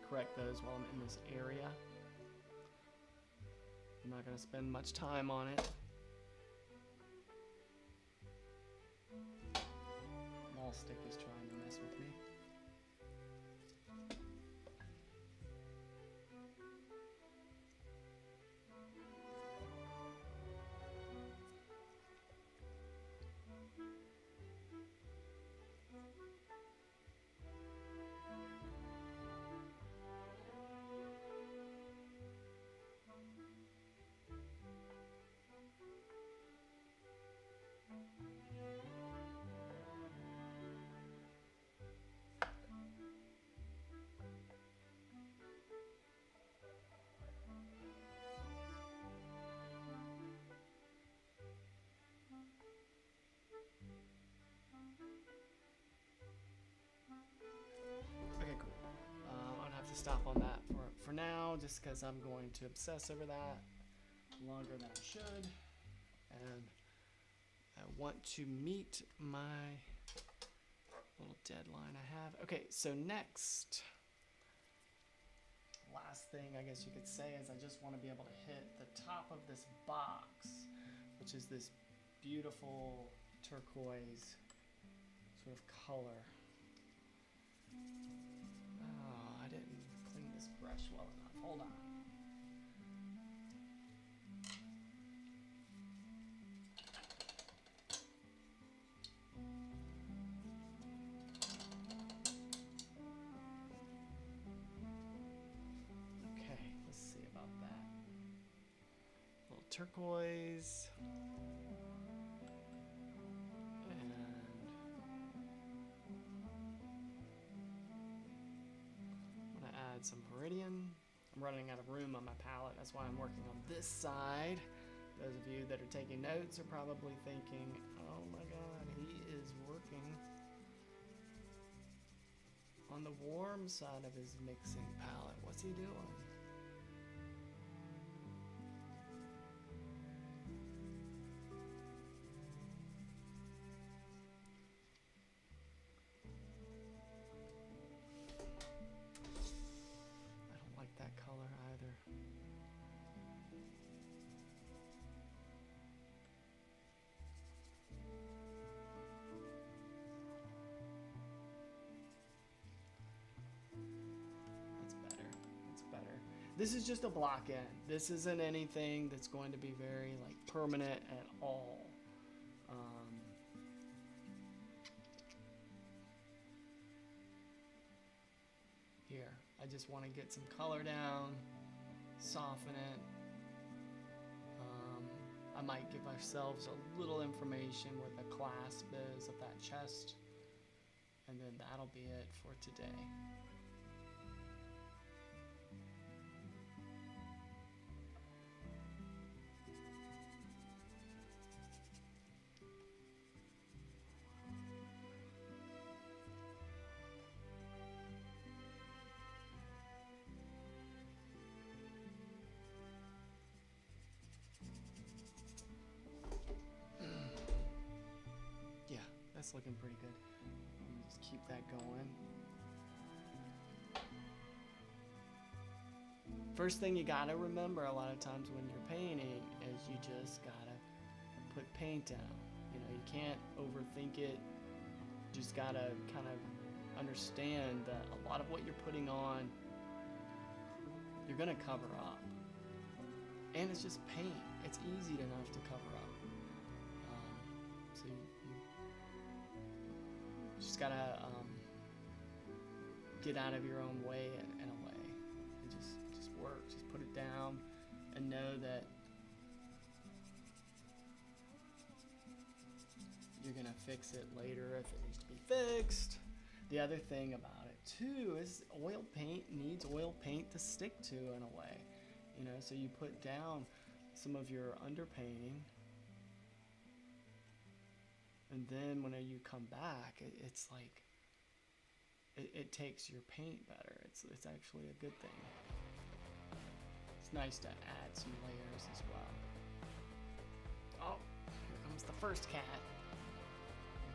correct those while I'm in this area. I'm not gonna spend much time on it. Mall stick is trying to mess with me. Okay, cool. I'm gonna have to stop on that for now, just because I'm going to obsess over that longer than I should, and I want to meet my little deadline I have. Okay, so next, last thing I guess you could say is I just want to be able to hit the top of this box, which is this beautiful turquoise sort of color. Oh, I didn't clean this brush well enough. Hold on. Okay, let's see about that. A little turquoise. Add some Meridian. I'm running out of room on my palette, that's why I'm working on this side. Those of you that are taking notes are probably thinking, oh my god, he is working on the warm side of his mixing palette. What's he doing? That color either. That's better. That's better. This is just a block in. This isn't anything that's going to be very like permanent at all. Here, I just want to get some color down, soften it. I might give ourselves a little information where the clasp is of that chest, and then that'll be it for today. Yeah, that's looking pretty good. Let me just keep that going. First thing you gotta remember a lot of times when you're painting is you just gotta put paint down. You know, you can't overthink it. You just gotta kind of understand that a lot of what you're putting on, you're gonna cover up. And it's just paint. It's easy enough to cover up. So you just gotta get out of your own way in a way. And just work, just put it down and know that you're gonna fix it later if it needs to be fixed. The other thing about it too is oil paint needs oil paint to stick to in a way. You know, so you put down some of your underpainting, and then when you come back, it's like it takes your paint better. It's actually a good thing. It's nice to add some layers as well. Oh, here comes the first cat.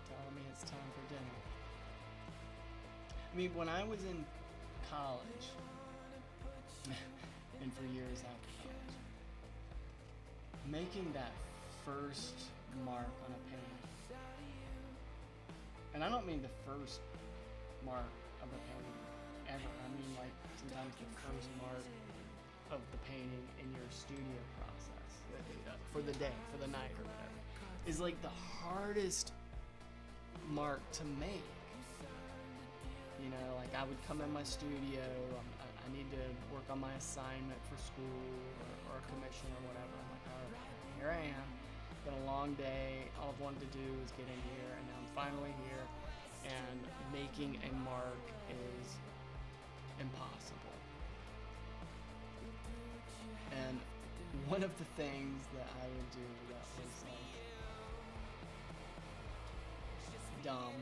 They're telling me it's time for dinner. I mean, when I was in college, and for years after college, making that first mark on a painting, and I don't mean the first mark of the painting ever, I mean like sometimes the first mark of the painting in your studio process for the day, for the night or whatever, is like the hardest mark to make. You know, like I would come in my studio, I need to work on my assignment for school or a commission or whatever. I'm like, all right, here I am. It's been a long day. All I've wanted to do is get in here, and now I'm finally here. And making a mark is impossible. And one of the things that I would do that was like dumb,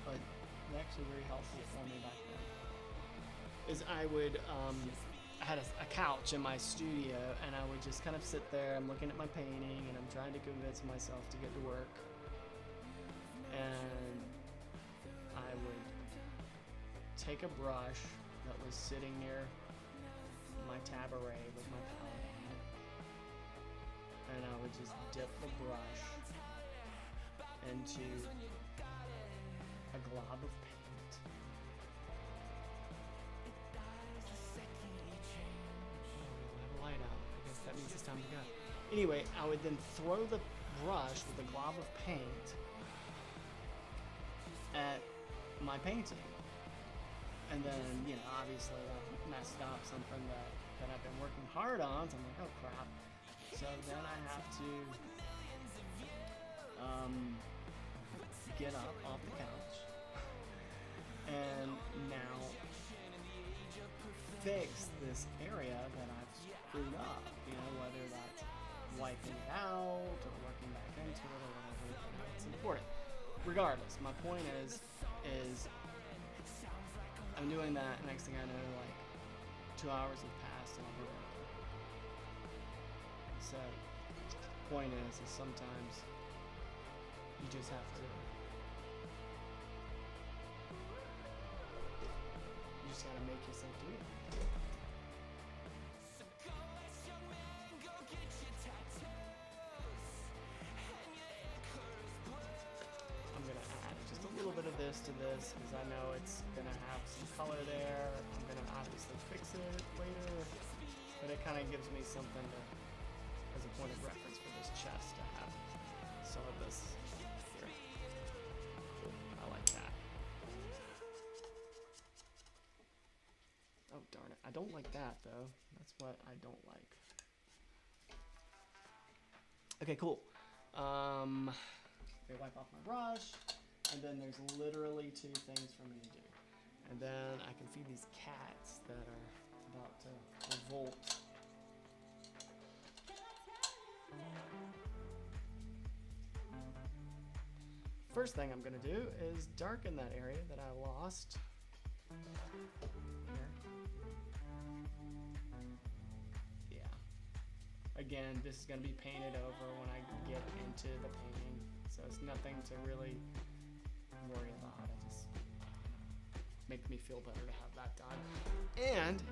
but actually very helpful for me back then, is I would I had a couch in my studio, and I would just kind of sit there. I'm looking at my painting, and I'm trying to convince myself to get to work, and I would take a brush that was sitting near my tabaret with my palette on it, and I would just dip the brush into a glob of paint. Oh, I have a light out. I guess that means it's time to go. Anyway, I would then throw the brush with the glob of paint at my painting. And then, you know, obviously I messed up something that I've been working hard on, so I'm like, oh crap. So then I have to get up off the couch and now fix this area that I've screwed up, you know, whether that's wiping it out or working back into it or whatever, you know, it's important. Regardless, my point is I'm doing that, next thing I know, like 2 hours have passed and I'll be working. So, point is sometimes you just have to, you just gotta make yourself do it. I'm gonna add just a little bit of this to this because I know it's gonna have some color there. I'm gonna obviously fix it later, but it kind of gives me something to, as a point of reference for this chest to have some of this here. I like that. Oh darn it! I don't like that though. That's what I don't like. Okay, cool. Okay, wipe off my brush, and then there's literally 2 things for me to do. And then I can feed these cats that are about to revolt. First thing I'm gonna do is darken that area that I lost. Here. Yeah. Again, this is gonna be painted over when I get into the painting. So it's nothing to really worry about. It just makes me feel better to have that done. And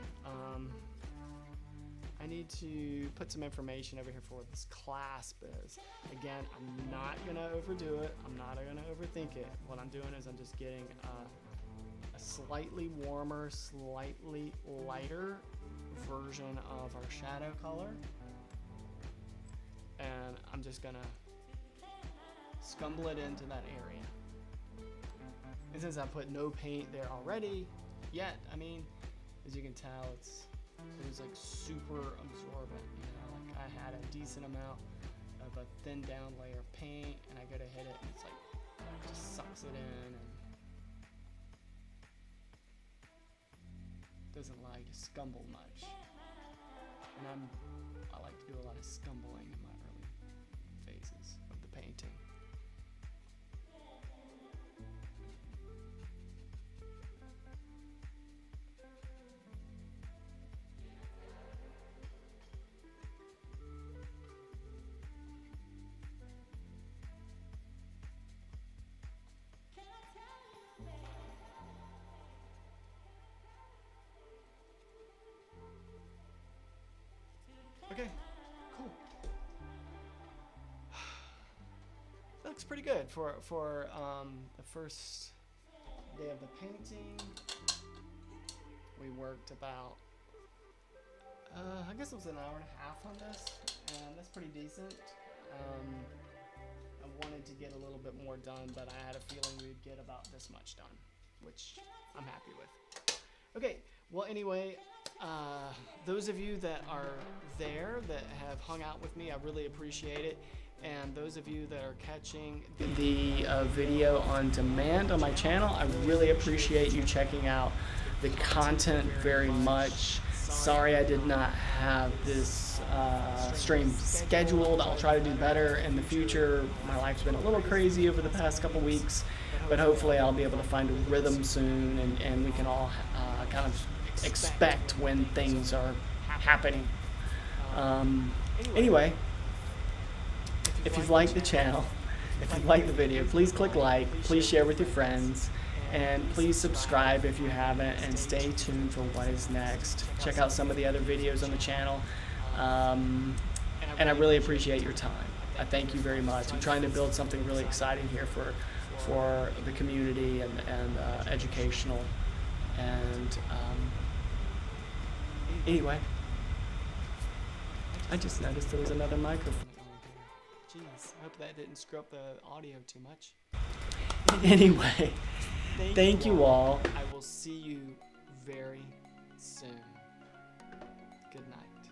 I need to put some information over here for what this clasp is. Again, I'm not gonna overdo it. I'm not gonna overthink it. What I'm doing is I'm just getting a slightly warmer, slightly lighter version of our shadow color. And I'm just gonna scumble it into that area. And since I put no paint there already, yet, I mean, as you can tell, it was like super absorbent, you know, like I had a decent amount of a thin down layer of paint, and I go to hit it, and it's like, it just sucks it in, and doesn't allow you to scumble much. And I like to do a lot of scumbling in my early phases of the painting. Okay, cool. That looks pretty good for the first day of the painting. We worked about, I guess it was an hour and a half on this, and that's pretty decent. I wanted to get a little bit more done, but I had a feeling we'd get about this much done, which I'm happy with. Okay, well anyway, those of you that are there, that have hung out with me, I really appreciate it. And those of you that are catching the video on demand on my channel, I really appreciate you checking out the content very much. Sorry I did not have this stream scheduled. I'll try to do better in the future. My life's been a little crazy over the past couple weeks, but hopefully I'll be able to find a rhythm soon, and we can all kind of expect when things are happening. Anyway, if you've liked the channel, if you've liked the video, please click like, please share with your friends, and please subscribe if you haven't, and stay tuned for what is next. Check out some of the other videos on the channel, and I really appreciate your time. I thank you very much. I'm trying to build something really exciting here for the community and educational. And anyway, I just noticed there was another microphone on here. Jeez, I hope that didn't screw up the audio too much. Anyway, thank you all. I will see you very soon. Good night.